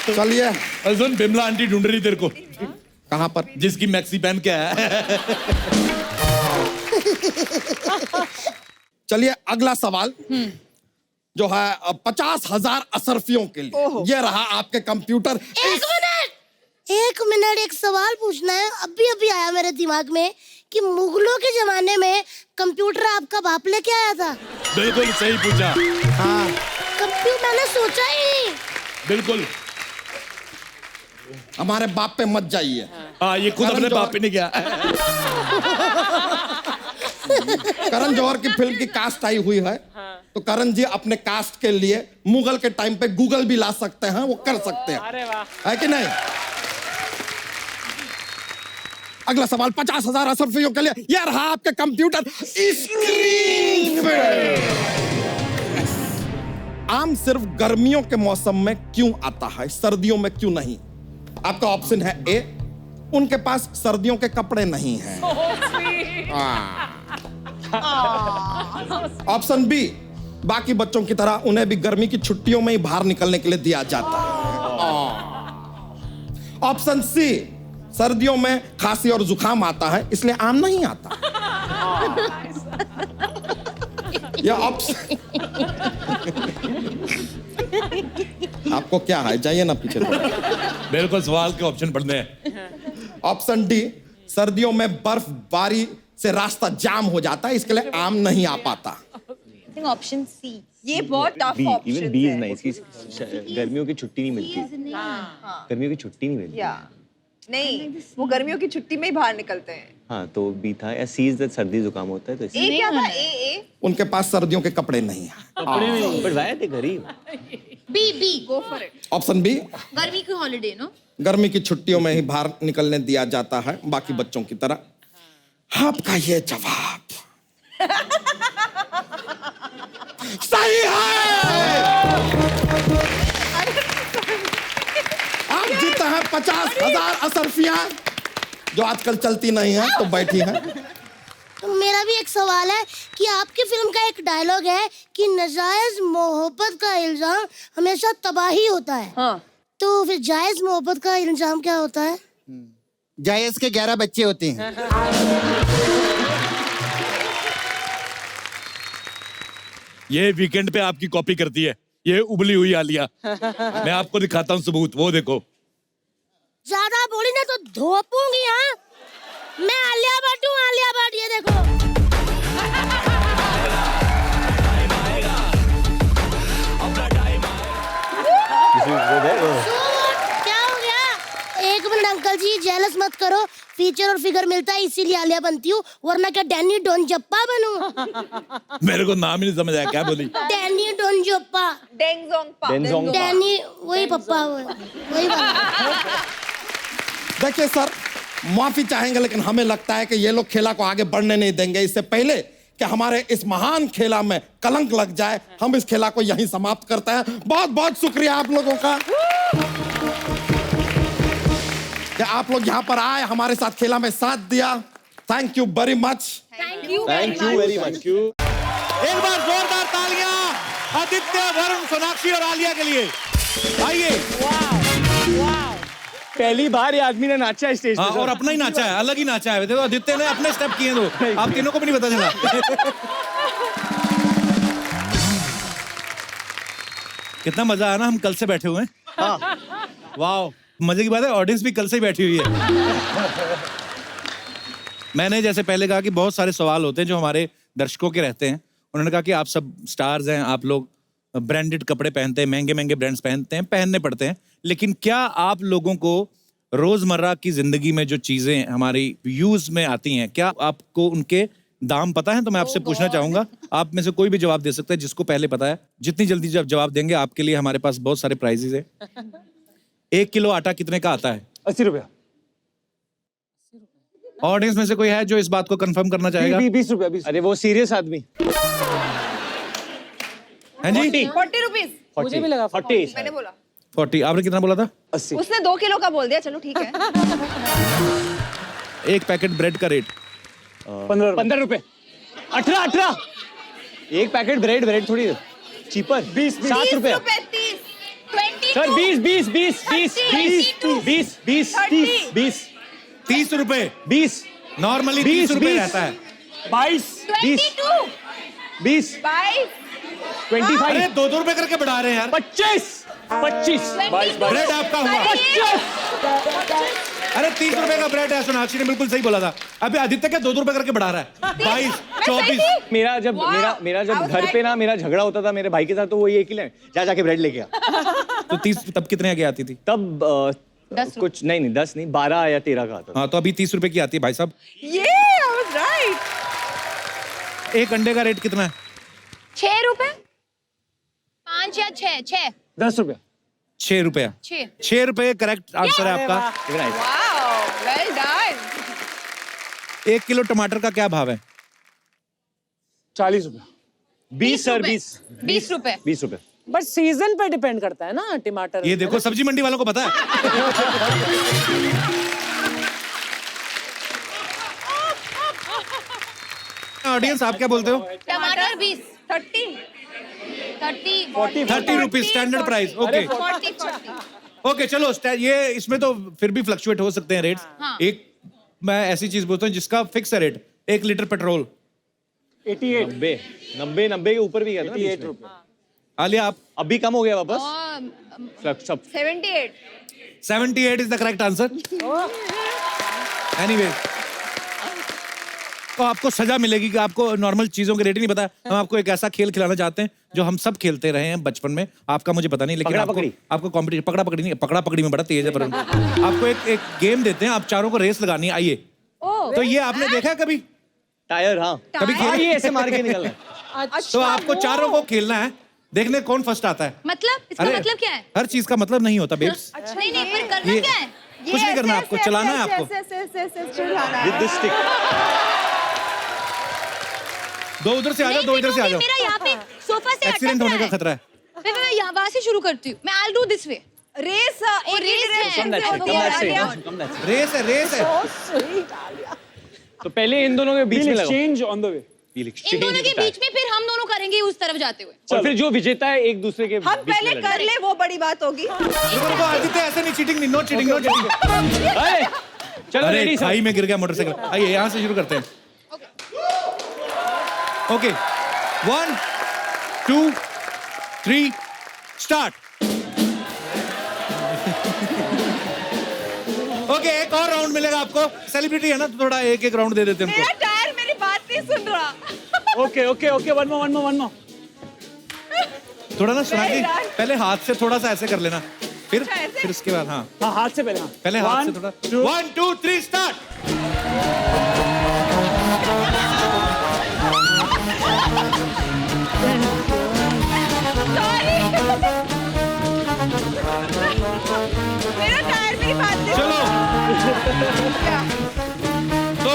A: चलिए।
B: सुन, बिमला आंटी ढूंढ रही तेरे को।
A: कहाँ पर?
B: जिसकी मैक्सी पहन के है।
A: चलिए अगला सवाल जो है 50,000 असरफियों के लिए। ये रहा आपके कंप्यूटर।
H: एक मिनट, एक सवाल पूछना है। अभी अभी आया मेरे दिमाग में कि मुगलों के जमाने में कंप्यूटर आपका बाप लेके आया था।
B: बिल्कुल सही पूछा।
A: हाँ,
H: कंप्यूटर मैंने सोचा ही नहीं।
B: बिल्कुल।
A: हमारे बाप पे मत जाइए।
B: हाँ, ये खुद अपने बाप पे नहीं गया।
A: करण जौहर की फिल्म की कास्ट आई हुई है, तो करण जी अपने कास्ट के लिए मुगल के टाइम पे गूगल भी ला सकते हैं, वो कर सकते हैं।
C: अरे वाह,
A: है कि नहीं? अगला सवाल 50,000 असरफियों के लिए। यह रहा आपके कंप्यूटर स्क्रीन पे। आम सिर्फ गर्मियों के मौसम में क्यों आता है, सर्दियों में क्यों नहीं? आपका ऑप्शन है ए, उनके पास सर्दियों के कपड़े नहीं हैं। ऑप्शन बी, बाकी बच्चों की तरह उन्हें भी गर्मी की छुट्टियों में ही बाहर निकलने के लिए दिया जाता है। ऑप्शन सी, सर्दियों में खांसी और जुकाम आता है इसलिए आम नहीं आता। यह ऑप्शन आपको क्या है, जाइए ना पीछे।
B: मेरे को सवाल के ऑप्शन पढ़ने हैं।
A: ऑप्शन डी, सर्दियों में बर्फबारी से रास्ता जाम हो जाता है इसके लिए आम नहीं आ पाता।
D: Option C.
I: ये बहुत tough
E: B,
I: option
E: even B is nice. गर्मियों की छुट्टी नहीं मिलती। गर्मियों की छुट्टी नहीं मिलती।
I: या नहीं, वो गर्मियों की छुट्टी में ही बाहर निकलते हैं।
E: हाँ, तो बी था। या सी इज दैट सर्दी जुकाम होता है तो
I: ए क्या था? ए
A: उनके पास सर्दियों के कपड़े नहीं हैं।
E: बट वाई थे गरीब।
D: B
I: go for it.
A: Option B,
D: गर्मी की हॉलिडे नो।
A: गर्मी की छुट्टियों में ही बाहर निकलने दिया जाता है बाकी बच्चों की तरह। आपका ये जवाब सही है। आप जीते हैं 50,000 असरफियां जो आजकल चलती नहीं है तो बैठी है।
H: तो मेरा भी एक सवाल है कि आपकी फिल्म का एक डायलॉग है कि नाजायज मोहब्बत का इल्जाम हमेशा तबाही होता है।
I: हाँ।
H: तो फिर जायज मोहब्बत का इल्जाम क्या होता है?
G: जायज के 11 बच्चे होते हैं।
B: ये वीकेंड पे आपकी कॉपी करती है, ये उबली हुई आलिया। मैं आपको दिखाता हूँ सबूत, वो देखो।
H: ज्यादा बोली ना तो धोपूंगी। हाँ, मैं आलिया भट्ट हूँ, आलिया भट्ट। ये देखो। क्या हो गया? एक मिनट अंकल जी, जेलस मत करो। फीचर और फिगर मिलता है इसीलिए आलिया बनती हूँ, वरना क्या डैनी डोनजप्पा बनूं?
B: मेरे को नाम ही नहीं समझ आया, क्या बोली?
H: डैनी डोनजप्पा।
I: डेंगजोंगपा।
H: डैनी वही पप्पा, वही बना।
A: देखिए सर, माफी चाहेंगे लेकिन हमें लगता है कि ये लोग खेला को आगे बढ़ने नहीं देंगे। इससे पहले कि हमारे इस महान खेला में कलंक लग जाए, हम इस खेला को यहीं समाप्त करते हैं। बहुत बहुत शुक्रिया आप लोगों का कि आप लोग यहाँ पर आए, हमारे साथ खेला में साथ दिया। Thank you very much.
E: Thank you very much.
F: एक बार जोरदार तालियां आदित्य, वरुण, सोनाक्षी और आलिया के लिए। आइए।
C: पहली बार ये आदमी ने नाचा स्टेज पे।
B: हाँ, और अपना ही नाचा है, अलग ही नाचा है। देखो आदित्य ने अपने स्टेप किए, तो आप तीनों को भी नहीं पता चला। कितना मजा आया ना, हम कल से बैठे हुए हैं।
J: वाह, मजे की बात है ऑडियंस भी कल से ही बैठी हुई है। मैंने जैसे पहले कहा कि बहुत सारे सवाल होते हैं जो हमारे दर्शकों के रहते हैं। उन्होंने कहा कि आप सब स्टार्स हैं, आप लोग ब्रांडेड कपड़े पहनते हैं, महंगे महंगे ब्रांड्स पहनते हैं, पहनने पड़ते हैं, लेकिन क्या आप लोगों को रोजमर्रा की जिंदगी में जो चीजें हमारी यूज में आती हैं, क्या आपको उनके दाम पता है? तो मैं आपसे पूछना चाहूंगा, आप में से कोई भी जवाब दे सकता है जिसको पहले पता है। जितनी जल्दी जब जवाब देंगे आपके लिए हमारे पास बहुत सारे प्राइजेस है। 1 किलो आटा कितने का आता है?
C: 80 रुपया।
J: ऑडियंस में से कोई है जो इस बात को कंफर्म करना चाहेगा?
C: 20 रुपया। 20।
F: अरे वो सीरियस आदमी।
J: हैं जी?
I: 40 रुपीज।
F: मुझे भी लगा 40।
I: मैंने बोला
J: 40। आपने कितना बोला था?
F: 80।
I: उसने 2 किलो का बोल दिया, चलो ठीक है।
J: एक पैकेट ब्रेड का रेट
F: 15 रुपए। 18। एक पैकेट ब्रेड थोड़ी चीपर। 7 रुपए।
I: 30, 22,
F: सर 20।
J: 30 रुपए।
F: 20
J: नॉर्मली 30 रुपए रहता है।
F: 22
I: 22,
F: 25
J: अरे 2-2 रुपए करके बढ़ा रहे हैं यार।
F: 25
J: ब्रेड आपका हुआ।
F: 25।
J: अरे 30 रुपए का ब्रेड है। सोनाक्षी ने बिल्कुल सही बोला था। अभी आदित्य क्या 2-2 रुपए करके बढ़ा रहा है? 22, 24।
F: मेरा जब घर पे ना मेरा झगड़ा होता था मेरे भाई के साथ, तो वो ये कि ले जाके ब्रेड लेके आ।
J: तो 30 तब कितने की आती थी?
F: तब कुछ नहीं 10 नहीं 12 या 13 का आता था।
J: हाँ, तो अभी 30 रुपए की आती है भाई साहब।
I: I was right.
J: एक अंडे का रेट कितना है?
D: 6 रुपए, 5 या 6।
F: 10 रुपया।
J: 6 रुपया। 6 रुपए करेक्ट आंसर है आपका।
I: Wow, well done.
J: 1 किलो टमाटर का क्या भाव है?
C: 40 रुपया।
F: 20 सर
D: 20 रुपए।
F: 20 रुपए।
K: बट सीजन पे डिपेंड करता है ना टमाटर।
J: ये देखो सब्जी मंडी वालों को पता है। ऑडियंस आप क्या बोलते हो?
D: टमाटर 20,
J: 30 rupees standard price. Okay
D: 40।
J: Okay, चलो ये इसमें तो फिर भी फ्लक्चुएट हो सकते हैं रेट्स।
D: हाँ।
J: एक मैं ऐसी चीज बोलता हूँ जिसका फिक्स है रेट। 1 लीटर पेट्रोल
F: 90 के ऊपर भी गया था
C: 88 रुपये।
J: आलिया आप?
F: अभी कम हो गया वापस।
I: 78.
J: 78 is the correct answer. Anyway, तो आपको सजा मिलेगी कि आपको नॉर्मल चीजों के रेट ही नहीं पता। हम आपको एक ऐसा खेल खिलाना चाहते हैं जो हम सब खेलते रहे हैं बचपन में। आपका मुझे पता नहीं, लेकिन आपको कॉम्पिटिशन पकड़ा पकड़ी नहीं, पकड़ा पकड़ी में बड़ा तेज है। पर आपको एक गेम देते हैं, आप चारों को रेस लगानी है। आइए। तो ये आपने देखा कभी?
F: टायर। हाँ,
J: कभी खेल
F: ये ऐसे मार के निकलना है।
J: तो आपको चारों को खेलना है, देखने कौन फर्स्ट आता है।
D: मतलब इसका मतलब क्या है?
J: हर चीज का मतलब नहीं होता बेब्स।
D: नहीं पर करना क्या है?
J: कुछ नहीं करना, आपको चलाना है। आपको
F: विद द स्टिक।
J: 2 उधर से आ जाओ, 2 इधर से आ जाओ।
D: मेरा यहाँ पे सोफा से
J: एक्सीडेंट होने का खतरा है।
D: मैं यहाँ वहाँ से शुरू करती हूँ। मैं I'll do this way.
I: Race
J: race है।
F: तो पहले इन दोनों के बीच में लगाओ।
C: Exchange on the way.
D: इन दोनों के बीच में फिर हम दोनों करेंगे उस तरफ जाते हुए।
F: और फिर जो विजेता है एक दूसरे के
I: हम पहले कर ले, वो बड़ी बात होगी।
J: रुको, आदित्य ऐसे नहीं, चीटिंग नहीं, नो चीटिंग, नो चीटिंग।
F: चलो
J: अरे
F: रेडी
J: खाई में गिर गया मोटरसाइकिल। आइए यहाँ से शुरू करते हैं। Okay 1 2 3 start. ओके, एक और राउंड मिलेगा आपको। सेलिब्रिटी है ना, तो थोड़ा एक राउंड दे देते हैं
I: मेरा टायर मेरी बात नहीं सुन रहा।
C: Okay one more.
J: थोड़ा ना सुना के पहले हाथ से थोड़ा सा ऐसे कर लेना, फिर उसके बाद हाँ
C: हाथ से पहले।
J: पहले हाथ से थोड़ा। 1 2 3 स्टार्ट।
I: मेरा टायर मेरी बात नहीं।
J: चलो तो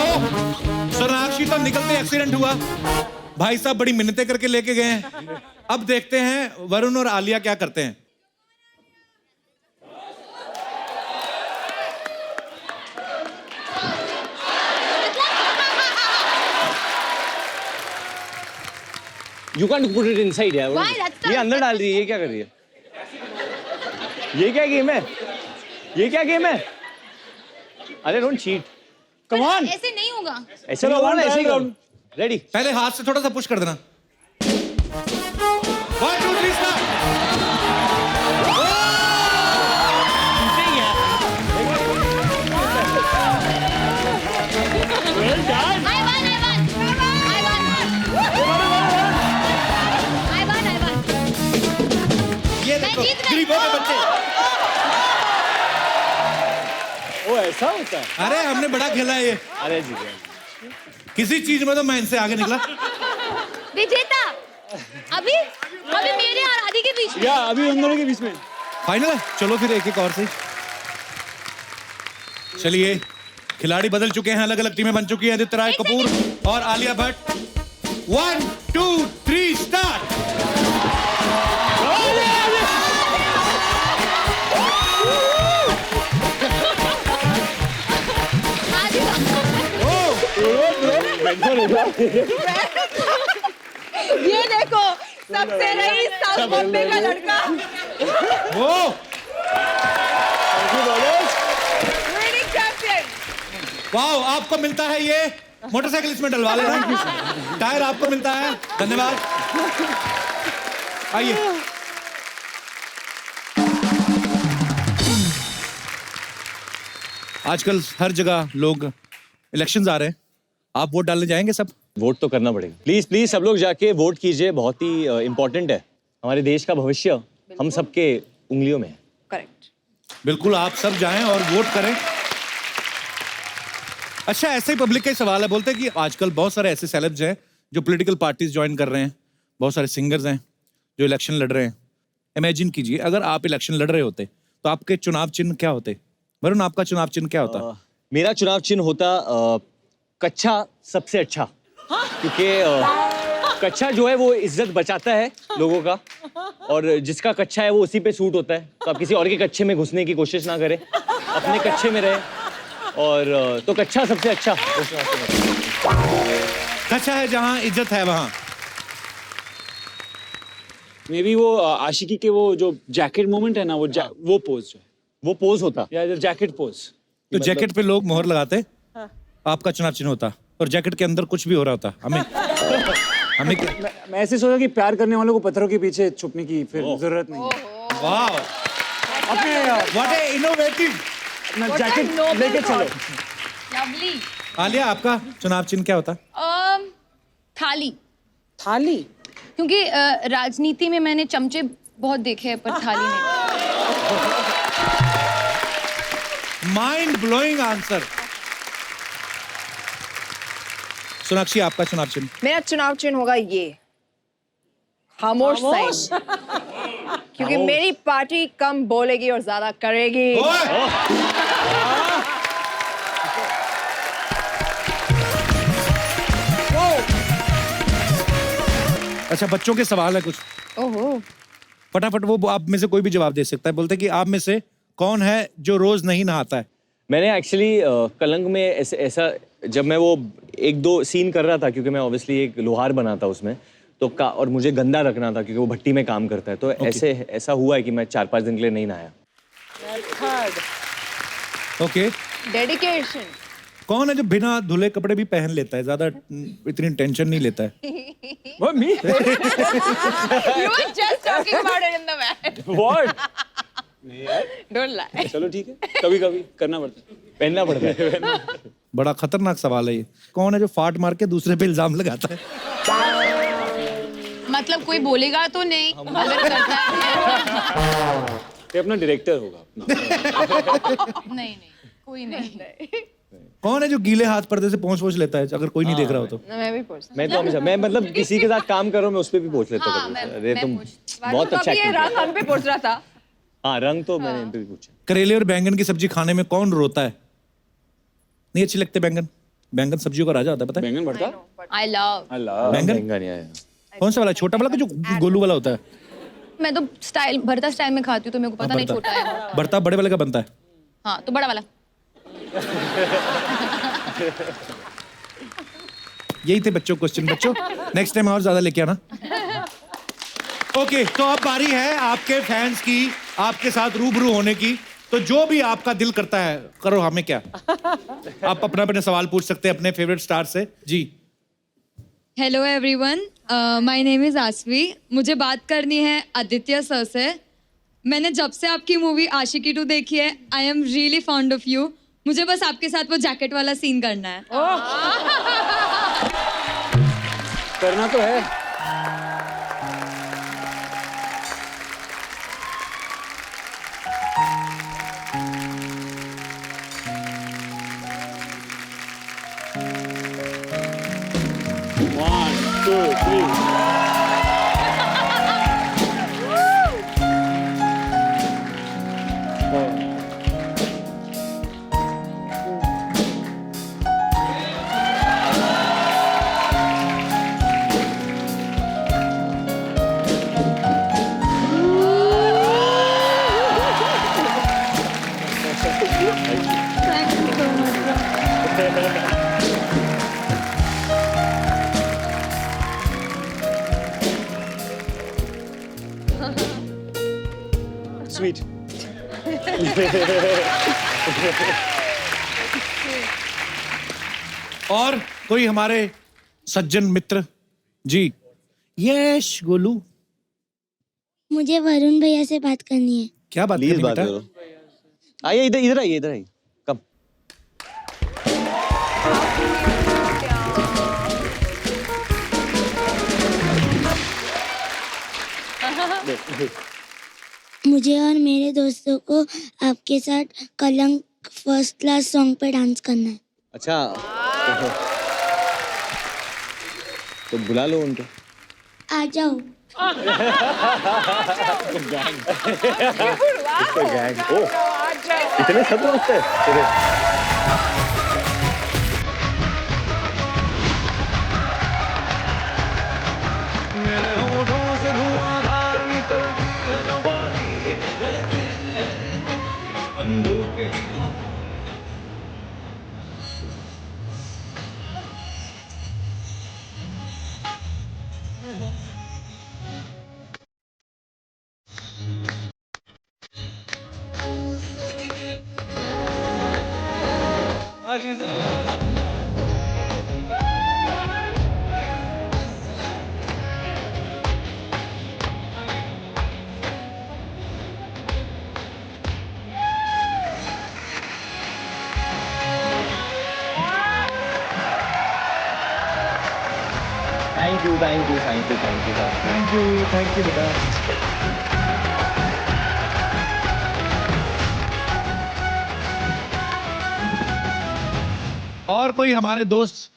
J: सोनाक्षी तो निकलते एक्सीडेंट हुआ, भाई साहब बड़ी मिन्नतें करके लेके गए हैं। अब देखते हैं वरुण और आलिया क्या करते हैं।
F: You can't put it inside यार।
D: Why? That's
F: ये अंदर डाल रही है, ये क्या कर रही है? ये क्या गेम है? ये क्या गेम है? अरे डोंट चीट। Come on.
D: ऐसे नहीं होगा।
F: ऐसे नहीं होगा ना, ऐसे ही रेडी।
J: पहले हाथ से थोड़ा सा पुश कर देना। 1 2 3 स्टार्ट।
C: ओ ऐसा होता है?
J: अरे हमने बड़ा खेला है ये।
E: अरे जी
J: किसी चीज में तो मैं इनसे आगे निकला।
D: विजेता अभी अभी मेरे और आदि के बीच में।
C: या अभी उन दोनों के बीच में।
J: फाइनल है, चलो फिर एक एक और से। चलिए, खिलाड़ी बदल चुके हैं, अलग अलग टीमें बन चुकी हैं। आदित्य राय कपूर और आलिया भट्ट। 1 2 3 स्टार्ट।
I: ये देखो सबसे रईस साउथ बॉम्बे का लड़का
J: वो
I: विनिंग चैंपियन।
J: वाओ, आपको मिलता है ये मोटरसाइकिल, इसमें डलवा लेना। टायर आपको मिलता है, धन्यवाद। आइए, आजकल हर जगह लोग इलेक्शंस आ रहे हैं, आप वोट डालने जाएंगे सब?
E: वोट तो करना पड़ेगा। प्लीज प्लीज सब लोग जाके वोट कीजिए, बहुत ही इम्पोर्टेंट है। हमारे देश का भविष्य हम सबके उंगलियों में है।
I: करेक्ट।
J: बिल्कुल, आप सब जाएं और वोट करें। अच्छा, ऐसे ही पब्लिक का ही सवाल है, बोलते हैं कि आजकल बहुत सारे ऐसे सेलेब्स हैं जो पॉलिटिकल पार्टीज ज्वाइन कर रहे हैं, बहुत सारे सिंगर्स हैं जो इलेक्शन लड़ रहे हैं। इमेजिन कीजिए अगर आप इलेक्शन लड़ रहे होते तो आपके चुनाव चिन्ह क्या होते? वरुण, आपका चुनाव चिन्ह क्या होता?
E: मेरा चुनाव चिन्ह होता कच्चा सबसे अच्छा, क्योंकि कच्चा जो है वो इज्जत बचाता है लोगों का, और जिसका कच्चा है वो उसी पे सूट होता है। तो आप किसी और के कच्चे में घुसने की कोशिश ना करें, अपने कच्चे में रहे। और तो कच्चा सबसे अच्छा।
J: कच्चा है जहां इज्जत है वहां।
C: मे बी वो आशिकी के वो जो जैकेट मोमेंट है ना, वो पोज जो है,
E: वो पोज होता,
C: या जैकेट पोज।
J: तो जैकेट पे लोग मोहर लगाते, आपका चुनाव चिन्ह होता, और जैकेट के अंदर कुछ भी हो रहा होता। हमें
C: मैं ऐसे सोचा कि प्यार करने वालों को पत्थरों के पीछे छुपने की फिर जरूरत नहीं है।
J: वाह,
C: अपने
J: व्हाट ए इनोवेटिव।
C: अपना जैकेट लेके चलो।
D: लवली।
J: आलिया, आपका चुनाव चिन्ह क्या होता?
D: थाली।
K: थाली?
D: क्योंकि राजनीति में मैंने चमचे बहुत देखे हैं, पर थाली नहीं।
J: Mind blowing answer. सोनाक्षी, आपका चुनाव चिन्ह?
I: मेरा चुनाव चिन्ह होगा ये खामोश साइन, क्योंकि मेरी पार्टी कम बोलेगी और ज्यादा करेगी।
J: अच्छा, बच्चों के सवाल है कुछ।
I: ओहो,
J: फटाफट वो आप में से कोई भी जवाब दे सकता है। बोलते हैं कि आप में से कौन है जो रोज नहीं नहाता है?
E: मैंने एक्चुअली कलंक में ऐसा जब मैं वो 1-2 सीन कर रहा था, क्योंकि मैं ऑब्वियसली एक लोहार बना था उसमें, तो और मुझे गंदा रखना था क्योंकि वो भट्टी में काम करता है, तो ऐसा हुआ है कि मैं 4-5 दिन के लिए नहीं नहाया।
J: ओके।
I: डेडिकेशन।
J: कौन है जो बिना धुले कपड़े भी पहन लेता है, ज्यादा इतनी टेंशन नहीं लेता है?
C: वो मी?
I: You were just talking about it in the van.
C: What?
I: Don't lie.
C: चलो ठीक है, कभी कभी करना पड़ता है,
E: पहनना पड़ता है।
J: बड़ा खतरनाक सवाल है ये। कौन है जो फाट मार के दूसरे पे इल्जाम लगाता है?
D: मतलब कोई बोलेगा तो नहीं, अगर करता है।
C: ये अपना डायरेक्टर होगा अपना।
D: नहीं, कोई नहीं।
J: कौन है जो गीले हाथ पर्दे से पोंछ लेता है अगर कोई नहीं देख रहा हो तो?
I: मैं भी पूछता
E: मैं तो हमेशा, मैं मतलब किसी के साथ काम कर रहा हूँ मैं उस पर भी पूछ लेता हूँ। अरे तुम बहुत अच्छा
I: ये रंग हम पे पूछ रहा था।
E: हाँ, रंग तो मैंने इन पे भी पूछा।
J: करेले और बैंगन की सब्जी खाने में कौन रोता है? नहीं अच्छी लगते बैंगन? बैंगन सब्जियों का राजा होता है, पता है?
C: बैंगन भरता?
D: I love।
J: बैंगन
E: नहीं आया।
J: कौन सा वाला? छोटा वाला जो गोलू वाला होता है?
D: मैं तो स्टाइल भरता स्टाइल में खाती हूँ, तो मेरे को पता नहीं छोटा है।
J: भरता बड़े वाले का बनता है।
D: हाँ, तो बड़ा वाला।
J: यही थे बच्चों क्वेश्चन। बच्चों, नेक्स्ट टाइम और ज्यादा लेके आना। ओके, तो अब बारी है आपके फैंस की आपके साथ रूबरू होने की। तो जो भी आपका दिल करता है करो, हमें क्या। आप अपने सवाल पूछ सकते हैं अपने फेवरेट स्टार से। जी।
L: Hello everyone, my name is Aasvi. मुझे बात करनी है आदित्य सर से। मैंने जब से आपकी मूवी आशिकी 2 देखी है, I am really fond of you. मुझे बस आपके साथ वो जैकेट वाला सीन करना है।
C: करना तो है।
E: स्वीट।
J: और कोई हमारे सज्जन मित्र जी। यश गोलू,
H: मुझे वरुण भैया से बात करनी है।
J: क्या बात
E: प्लीज
J: करनी
E: बात
J: बेटा?
E: करो। आइए इधर इधर आइए, इधर आइए। कम।
H: मुझे और मेरे दोस्तों को आपके साथ कलंक फर्स्ट क्लास सॉन्ग पे डांस करना है।
E: अच्छा, तो बुला लो उनको।
H: आ जाओ।
E: गैंग। ओह, इतने सब दोस्त हैं तेरे?
J: थैंक यू बेटा। और कोई हमारे दोस्त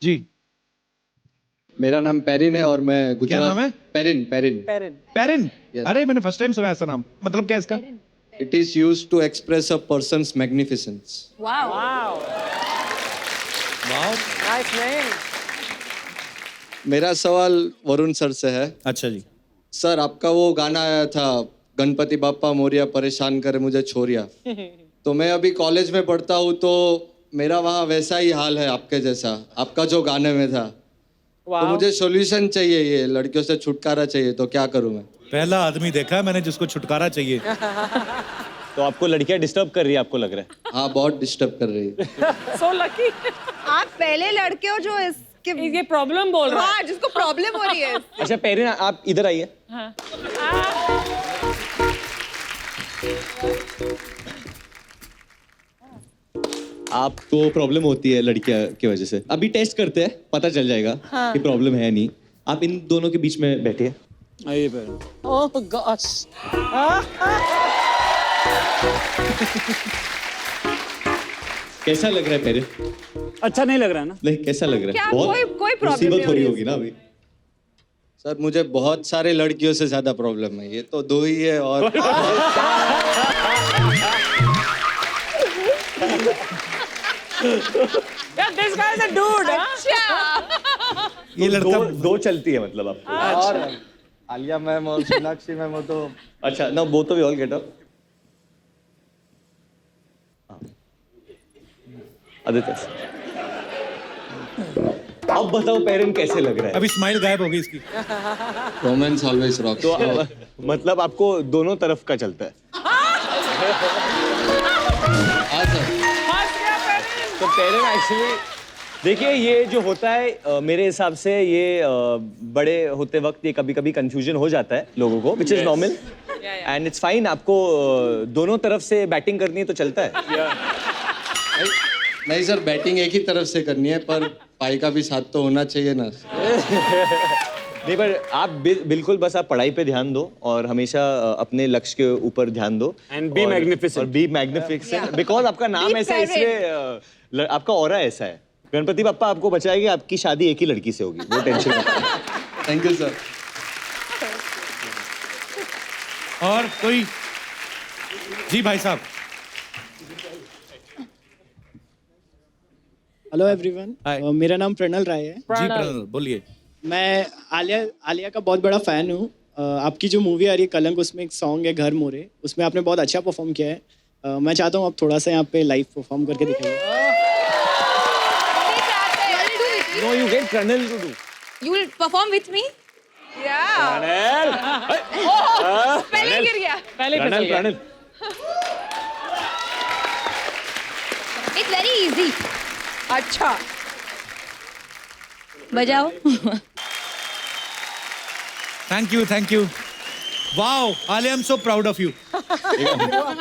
J: जी।
M: मेरा नाम पेरिन है और मैं
J: क्या नाम है?
M: Perrin Perrin
J: Perrin.
M: Yes.
J: अरे मैंने फर्स्ट टाइम सुना ऐसा नाम। मतलब क्या इसका?
M: It is used to express a person's magnificence.
I: Wow
K: nice name.
M: मेरा सवाल वरुण सर से है।
J: अच्छा जी।
M: सर, आपका वो गाना आया था गणपति बाप्पा मोरिया परेशान करे मुझे छोरिया। तो मैं अभी कॉलेज में पढ़ता हूँ, तो मेरा वहाँ वैसा ही हाल है आपके जैसा, आपका जो गाने में था। तो मुझे सॉल्यूशन चाहिए, ये लड़कियों से छुटकारा चाहिए, तो क्या करूँ मैं?
J: पहला आदमी देखा है मैंने जिसको छुटकारा चाहिए।
E: तो आपको लड़कियां डिस्टर्ब कर रही है, आपको लग रहा है?
M: हाँ, बहुत डिस्टर्ब कर रही है।
K: So lucky.
I: आप पहले लड़के हो जो इसके
K: ये प्रॉब्लम बोल रहा है।
I: हाँ, जिसको प्रॉब्लम हो रही है।
E: अच्छा पेरिन, आप इधर आइए।
K: हाँ।
E: आपको प्रॉब्लम होती है लड़कियां की वजह से। अभी टेस्ट करते हैं, पता चल जाएगा कि प्रॉब्लम है नहीं। आप इन दोनों के बीच में बैठिए।
J: आइए पेरिन।
K: ओह गॉश।
E: कैसा लग रहा है पेरिन?
C: अच्छा नहीं लग रहा है ना?
E: नहीं, कैसा लग रहा
I: क्या
E: है? बहुत
I: कोई प्रॉब्लम
E: मुसीबत
I: नहीं
E: हो रही
I: हो
E: होगी ना अभी।
M: सर, मुझे बहुत सारे लड़कियों से ज्यादा प्रॉब्लम है, ये तो 2 ही है। और
K: Yeah, this guy is a dude.
I: अच्छा।
J: ये लड़का
E: दो चलती है मतलब आपको?
M: और आलिया मैम और सोनाक्षी मैम हो तो।
E: अच्छा, now both of you all get up. Aditya, अब बताओ पेरिन कैसे लग रहा है?
J: अभी स्माइल गायब हो गई इसकी।
M: Romance always rocks.
E: तो मतलब आपको दोनों तरफ का चलता है?
M: हाँ सर।
E: तो पेरिन एक्चुअली देखिए, ये जो होता है मेरे हिसाब से ये बड़े होते वक्त ये कभी कभी कंफ्यूजन हो जाता है लोगों को, which is normal and it's fine. आपको दोनों तरफ से बैटिंग करनी है तो चलता है।
M: नहीं सर, बैटिंग एक ही तरफ से करनी है, पर पाई का भी साथ तो होना चाहिए ना।
E: नहीं, पर आप बिल्कुल बस आप पढ़ाई पे ध्यान दो और हमेशा अपने लक्ष्य के ऊपर ध्यान दो।
C: And be magnificent.
E: और बी मैग्निफिसेंट, बिकॉज आपका नाम
I: Be
E: ऐसा है, इसलिए आपका ऑरा ऐसा है। गणपति पापा आपको बचाएंगे, आपकी शादी एक ही लड़की से होगी, वो टेंशन मत लो।
M: Thank you sir.
J: और कोई? जी भाई साहब।
N: हेलो एवरीवन, मेरा नाम प्रणल राय है।
J: जी प्रणल, बोलिए।
N: मैं आलिया का बहुत बड़ा फैन हूँ। आपकी जो मूवी आ रही है कलंक, उसमें एक सॉन्ग है घर मोरे, उसमें आपने बहुत अच्छा परफॉर्म किया है। मैं चाहता हूँ आप थोड़ा सा यहाँ पे लाइव परफॉर्म करके दिखाइए।
E: No, you get Pranal to do.
D: You will perform with me?
E: Pranal.
K: पहले गिर गया, पहले फिसल गया।
E: Pranal.
D: It's very easy.
I: अच्छा
D: बजाओ।
J: Thank you. Wow, Alia, I'm so proud of you.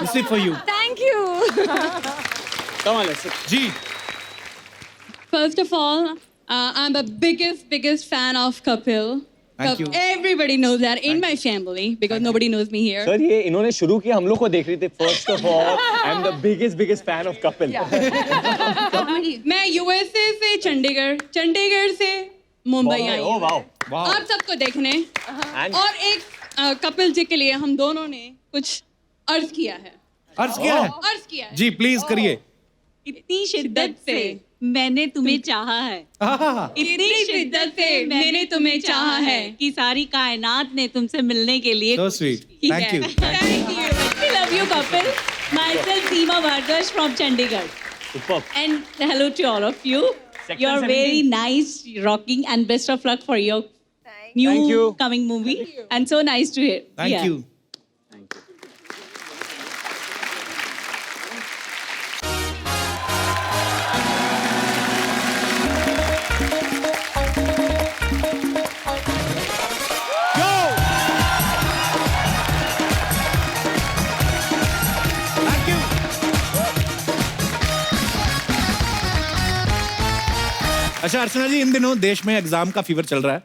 J: This is for you.
D: Thank you.
N: Come on, let's sit.
J: जी।
L: First of all, I'm the biggest fan of Kapil.
J: Thank you.
L: Everybody knows that in my family because nobody knows me here.
E: Sir ये इन्होंने शुरू किया, हम लोग को देख रही थी। First of all, I'm the biggest fan of Kapil.
L: मैं USA से चंडीगढ़ से मुंबई आई
E: Oh
L: हूँ
E: wow.
L: आप सबको देखने और एक कपिल जी के लिए हम दोनों ने कुछ अर्ज किया है।
J: अर्ज किया है? जी प्लीज करिए।
L: इतनी शिद्दत से मैंने तुम्हें चाहा है, इतनी शिद्दत से मैंने तुम्हें चाहा है कि सारी कायनात ने तुमसे मिलने के लिए
J: So sweet. Thank you.
L: Thank you. I love you, Kapil. Myself, Seema Bhargava from Chandigarh.
E: Superb.
L: And hello to all of you. You're very nice, rocking, and best of luck for your new coming movie. And so nice to hear.
J: Thank you. अच्छा अर्चना जी, इन दिनों देश में exam का fever चल रहा है,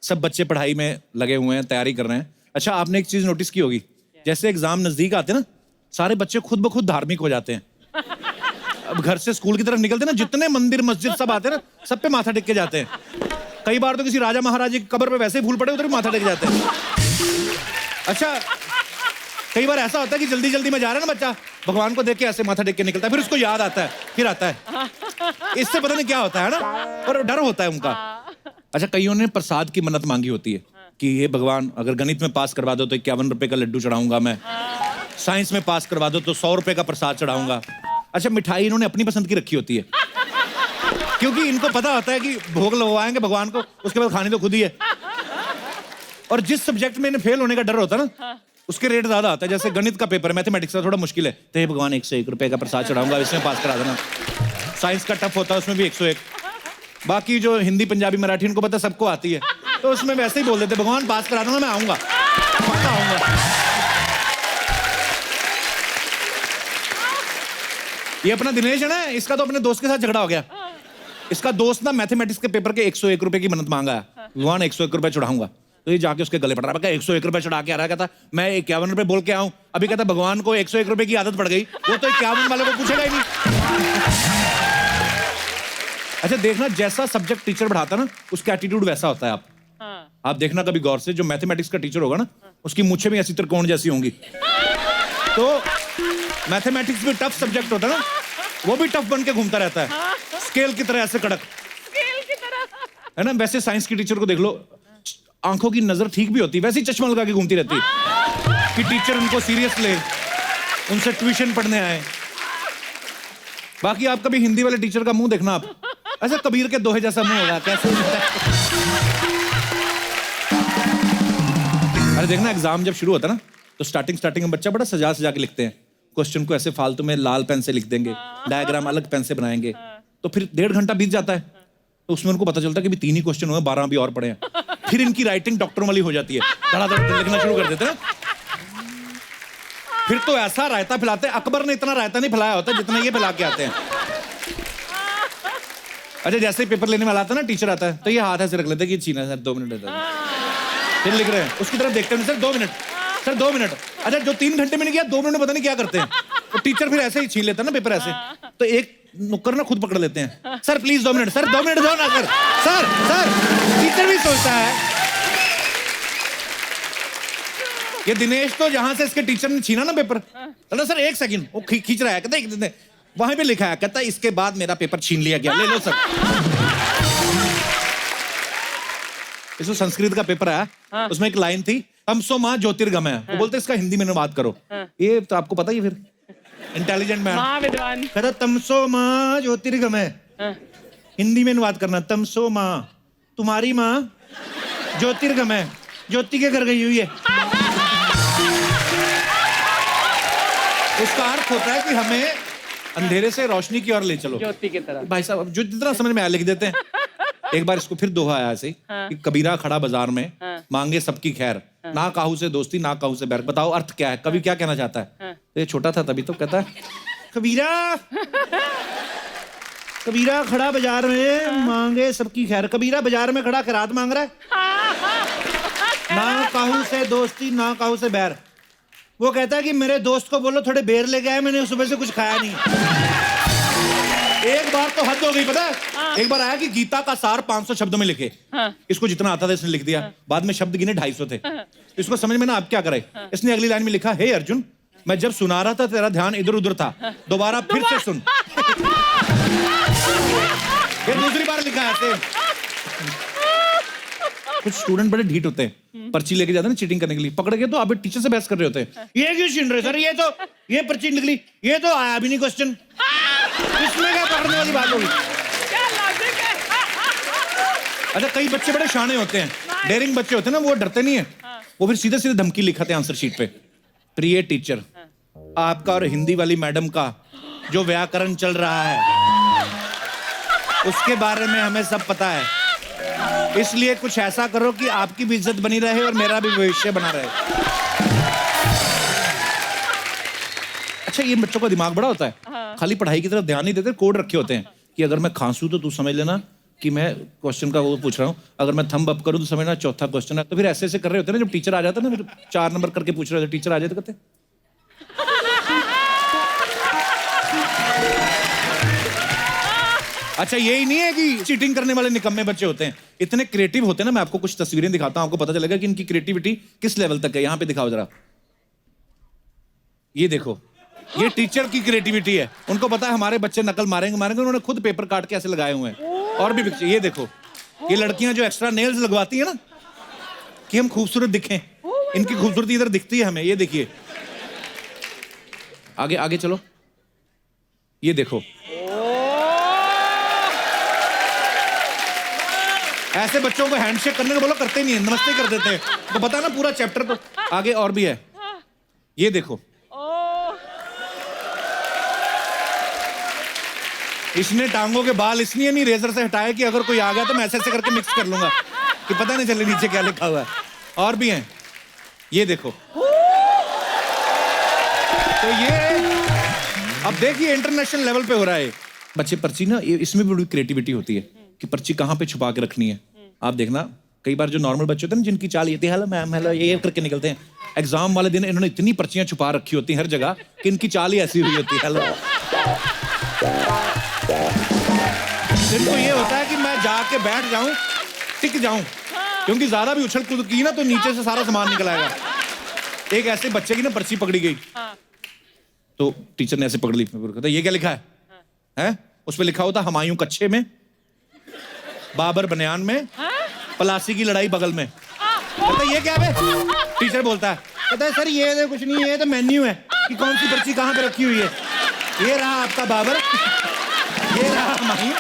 J: सब बच्चे पढ़ाई में लगे हुए हैं, तैयारी कर रहे हैं। अच्छा आपने एक चीज नोटिस की होगी, जैसे एग्जाम नजदीक आते हैं ना, सारे बच्चे खुद ब खुद धार्मिक हो जाते हैं। अब घर से स्कूल की तरफ निकलते हैं ना, जितने मंदिर मस्जिद सब आते हैं ना, सब पे माथा टेक के जाते हैं। कई बार तो किसी राजा महाराजा की कब्र पे वैसे ही भूल पड़े, उधर भी माथा टेक जाते हैं। अच्छा कई बार ऐसा होता है कि जल्दी जल्दी में जा रहा है ना बच्चा, भगवान को देख के ऐसे माथा टेक के निकलता है, फिर उसको याद आता है, फिर आता है। इससे पता नहीं क्या होता है ना, पर डर होता है उनका। अच्छा कईयों ने प्रसाद की मन्नत मांगी होती है कि ये भगवान अगर गणित में पास करवा दो तो 51 रुपए का लड्डू चढ़ाऊंगा मैं, साइंस में पास करवा दो तो 100 रुपए का प्रसाद चढ़ाऊंगा। अच्छा मिठाई इन्होंने अपनी पसंद की रखी होती है, क्योंकि इनको पता होता है कि भोग लगवाएंगे भगवान को, उसके बाद खानी तो खुद ही है। और जिस सब्जेक्ट में इन्हें फेल होने का डर होता है ना, उसके रेट ज्यादा आता है। जैसे गणित का पेपर, मैथमेटिक्स का थोड़ा मुश्किल है, तो ये भगवान 101 रुपए का प्रसाद चढ़ाऊंगा, इसमें पास करा देना। साइंस का टफ होता है, उसमें भी 101। बाकी जो हिंदी पंजाबी मराठी इनको पता सबको आती है, तो उसमें वैसे ही बोल देते भगवान पास करा दूंगा, मैं आऊंगा, पक्का आऊंगा। ये अपना दिनेश है ना, इसका तो अपने दोस्त के साथ झगड़ा हो गया। इसका दोस्त ना मैथमेटिक्स के पेपर के 101 रुपए की मन्नत मांगा है, भगवान 101 रुपए चढ़ाऊंगा। तो ये जाके उसके गले पड़ रहा है, 101 रुपए चढ़ा के आ रहा है, कहता मैं 51 रुपए बोल के आऊं। अभी कहता भगवान को 101 रुपए की आदत पड़ गई, वो तो 51 वाले को पूछेगा ही नहीं। अच्छा देखना, जैसा सब्जेक्ट टीचर पढ़ाता ना, उसका एटीट्यूड वैसा होता है। आप देखना कभी गौर से, जो मैथमेटिक्स का टीचर होगा ना, उसकी मूछें भी ऐसी त्रिकोण जैसी होंगी। तो मैथमेटिक्स भी टफ सब्जेक्ट होता है ना, वो भी टफ बन के घूमता रहता है, स्केल की तरह ऐसे कड़क, है ना। वैसे साइंस की टीचर को देख लो, आंखों की नजर ठीक भी होती है, वैसे ही चश्मा लगा के घूमती रहती है कि टीचर उनको सीरियस ले, उनसे ट्यूशन पढ़ने आए। बाकी आप कभी हिंदी वाले टीचर का मुंह देखना आप, ऐसा कबीर के दोहे जैसा मुंह होगा, कैसे। अरे देखना एग्जाम जब शुरू होता है ना, तो स्टार्टिंग में बच्चा बड़ा सजा सजा के लिखते हैं, क्वेश्चन को ऐसे फालतू में लाल पेन से लिख देंगे, डायग्राम अलग पेन से बनाएंगे, तो फिर 1.5 घंटा बीत जाता है। तो उसमें उनको पता चलता है कि भी 3 ही क्वेश्चन हुए, 12 भी और पड़े हैं। फिर इनकी राइटिंग डॉक्टर वाली हो जाती है, धड़ाधड़ लिखना शुरू कर देते हैं। फिर तो ऐसा रायता फैलाते हैं, अकबर ने इतना रायता नहीं फैलाया होता जितना ये फैला के आते हैं। अच्छा जैसे ही पेपर लेने वाला आता है ना, टीचर आता है, तो ये हाथ ऐसे रख लेते हैं कि छीना सर 2 मिनट, फिर लिख रहे हैं, उसकी तरफ देखते हैं, सर 2 मिनट, सर 2 मिनट। अच्छा जो 3 घंटे में नहीं किया, 2 मिनट में पता नहीं क्या करते हैं। तो टीचर फिर ऐसे ही छीन लेता है ना पेपर ऐसे। तो एक नुक्कर ना खुद पकड़ लेते हैं। Sir please 2 minute, sir 2 minute दो ना सर। सर टीचर भी सोचता है। ये दिनेश तो जहां से इसके टीचर ने छीना ना पेपर, कहता सर 1 सेकंड, वो खींच रहा है, कहता वहां पे लिखा है, कहता इसके बाद मेरा पेपर छीन लिया गया, ले लो सर। इसमें संस्कृत का पेपर आया, उसमें एक लाइन थी, तमसो मां ज्योतिर्गमय, वो बोलते इसका हिंदी में अनुवाद करो। ये तो आपको पता ही है, फिर इंटेलिजेंट मैन कहता तमसो मां ज्योतिर्गमय, हिंदी में अनुवाद करना, तमसो मां तुम्हारी मां ज्योतिर्गमय, ज्योति के घर गई हुई है। उसका अर्थ होता है कि हमें अंधेरे से रोशनी की ओर ले चलो,
K: ज्योति की तरह।
J: भाई साहब जो जितना समझ में आया लिख देते हैं। एक बार इसको फिर दोहा आया ऐसे कि कबीरा खड़ा बाजार में, मांगे सबकी खैर, ना काहू से दोस्ती ना काहू से बैर। बताओ अर्थ क्या है, कवि क्या कहना चाहता है? तो ये छोटा था तभी तो कहता है कबीरा खड़ा बाजार में, मांगे सबकी खैर। कबीरा बाजार में खड़ा खैरात मांग रहा है, ना काहू से दोस्ती ना काहू से बैर। वो कहता है कि मेरे दोस्त को बोलो थोड़े बेर लेके आए, मैंने सुबह से कुछ खाया नहीं। एक बार तो हद हो गई, पता है? एक बार आया कि गीता का सार 500 शब्दों में लिखे, इसको जितना आता था इसने लिख दिया, बाद में शब्द गिने 250 थे। इसको समझ में ना आप क्या करे, इसने अगली लाइन में लिखा, हे अर्जुन मैं जब सुना रहा था तेरा ध्यान इधर उधर था, दोबारा फिर से सुन। ये दूसरी बार लिखा है। कुछ स्टूडेंट बड़े ढीठ होते हैं, पर्ची लेके जाते हैं ना चीटिंग करने के लिए, पकड़ के तो आप टीचर से बहस कर रहे होते हैं, ये क्यों छीन रहे सर, ये पर्ची निकली, ये तो आया भी नहीं क्वेश्चन, इसमें क्या पकड़ने वाली बात होगी? अच्छा कई बच्चे बड़े शाने होते हैं, डेयरिंग बच्चे होते हैं ना, वो डरते नहीं है, वो फिर सीधे सीधे धमकी लिखाते हैं आंसर शीट पे। प्रिय टीचर, आपका और हिंदी वाली मैडम का जो व्याकरण चल रहा है उसके बारे में हमें सब पता है, इसलिए कुछ ऐसा करो कि आपकी भी इज्जत बनी रहे और मेरा भी भविष्य बना रहे। अच्छा ये बच्चों का दिमाग बड़ा होता है, खाली पढ़ाई की तरफ ध्यान नहीं देते, कोड रखे होते हैं कि अगर मैं खांसू तो तू समझ लेना कि मैं क्वेश्चन का वो पूछ रहा हूँ, अगर मैं थंब अप करूँ तो समझना चौथा क्वेश्चन है। तो फिर ऐसे ऐसे कर रहे होते हैं ना, जब टीचर आ जाता है ना, फिर 4 नंबर करके पूछ रहे होते, टीचर आ जाए तो कहते अच्छा यही नहीं है कि चीटिंग करने वाले निकम्मे बच्चे होते हैं, इतने क्रिएटिव होते हैं ना। मैं आपको कुछ तस्वीरें दिखाता हूं, आपको पता चलेगा कि इनकी क्रिएटिविटी किस लेवल तक है। यहां पे दिखाओ जरा, ये देखो, ये टीचर की क्रिएटिविटी है, उनको पता है हमारे बच्चे नकल मारेंगे, उन्होंने खुद पेपर काट के ऐसे लगाए हुए हैं। और भी पिक्चर, ये देखो, ये लड़कियां जो एक्स्ट्रा नेल्स लगवाती है ना कि हम खूबसूरत दिखें, इनकी खूबसूरती इधर दिखती है हमें। ये देखिए, आगे आगे चलो, ये देखो, ऐसे बच्चों को हैंडशेक करने को बोलो करते नहीं है, नमस्ते कर देते हैं, तो पता है ना पूरा चैप्टर। तो आगे और भी है, ये देखो, इसने टांगों के बाल इसलिए नहीं रेजर से हटाए कि अगर कोई आ गया तो मैं ऐसे ऐसे करके मिक्स कर लूंगा कि पता नहीं चले नीचे क्या लिखा हुआ है। और भी हैं, ये देखो, तो ये अब देखिए इंटरनेशनल लेवल पे हो रहा है। बच्चे पर्ची ना, इसमें भी बड़ी क्रिएटिविटी होती है कि पर्ची कहाँ पे छुपा के रखनी है। आप देखना, कई बार जो नॉर्मल बच्चे होते हैं ना, जिनकी चाल ये हेलो मैम हेलो ये करके निकलते हैं, एग्जाम वाले दिन इन्होंने इतनी पर्चियां छुपा रखी होती हैं हर जगह कि इनकी चाल ही ऐसी हुई होती है, हेलो। इनको ये होता है कि मैं जाके बैठ जाऊं, टिक जाऊं, क्योंकि ज्यादा भी उछल कूद की ना तो नीचे से सारा सामान निकल आएगा। एक ऐसे बच्चे की ना पर्ची पकड़ी गई, तो टीचर ने ऐसे पकड़ ली, कहता ये क्या लिखा है? उस पर लिखा होता हुमायूं कच्छे में, बाबर बनियान में, पलासी की लड़ाई बगल में। कहता ये क्या है? टीचर बोलता है, कहता है सर ये कुछ नहीं है, ये तो मेन्यू है कि कौन सी पर्ची कहाँ पे रखी हुई है। ये रहा आपका बाबर, ये रहा हुमायूं।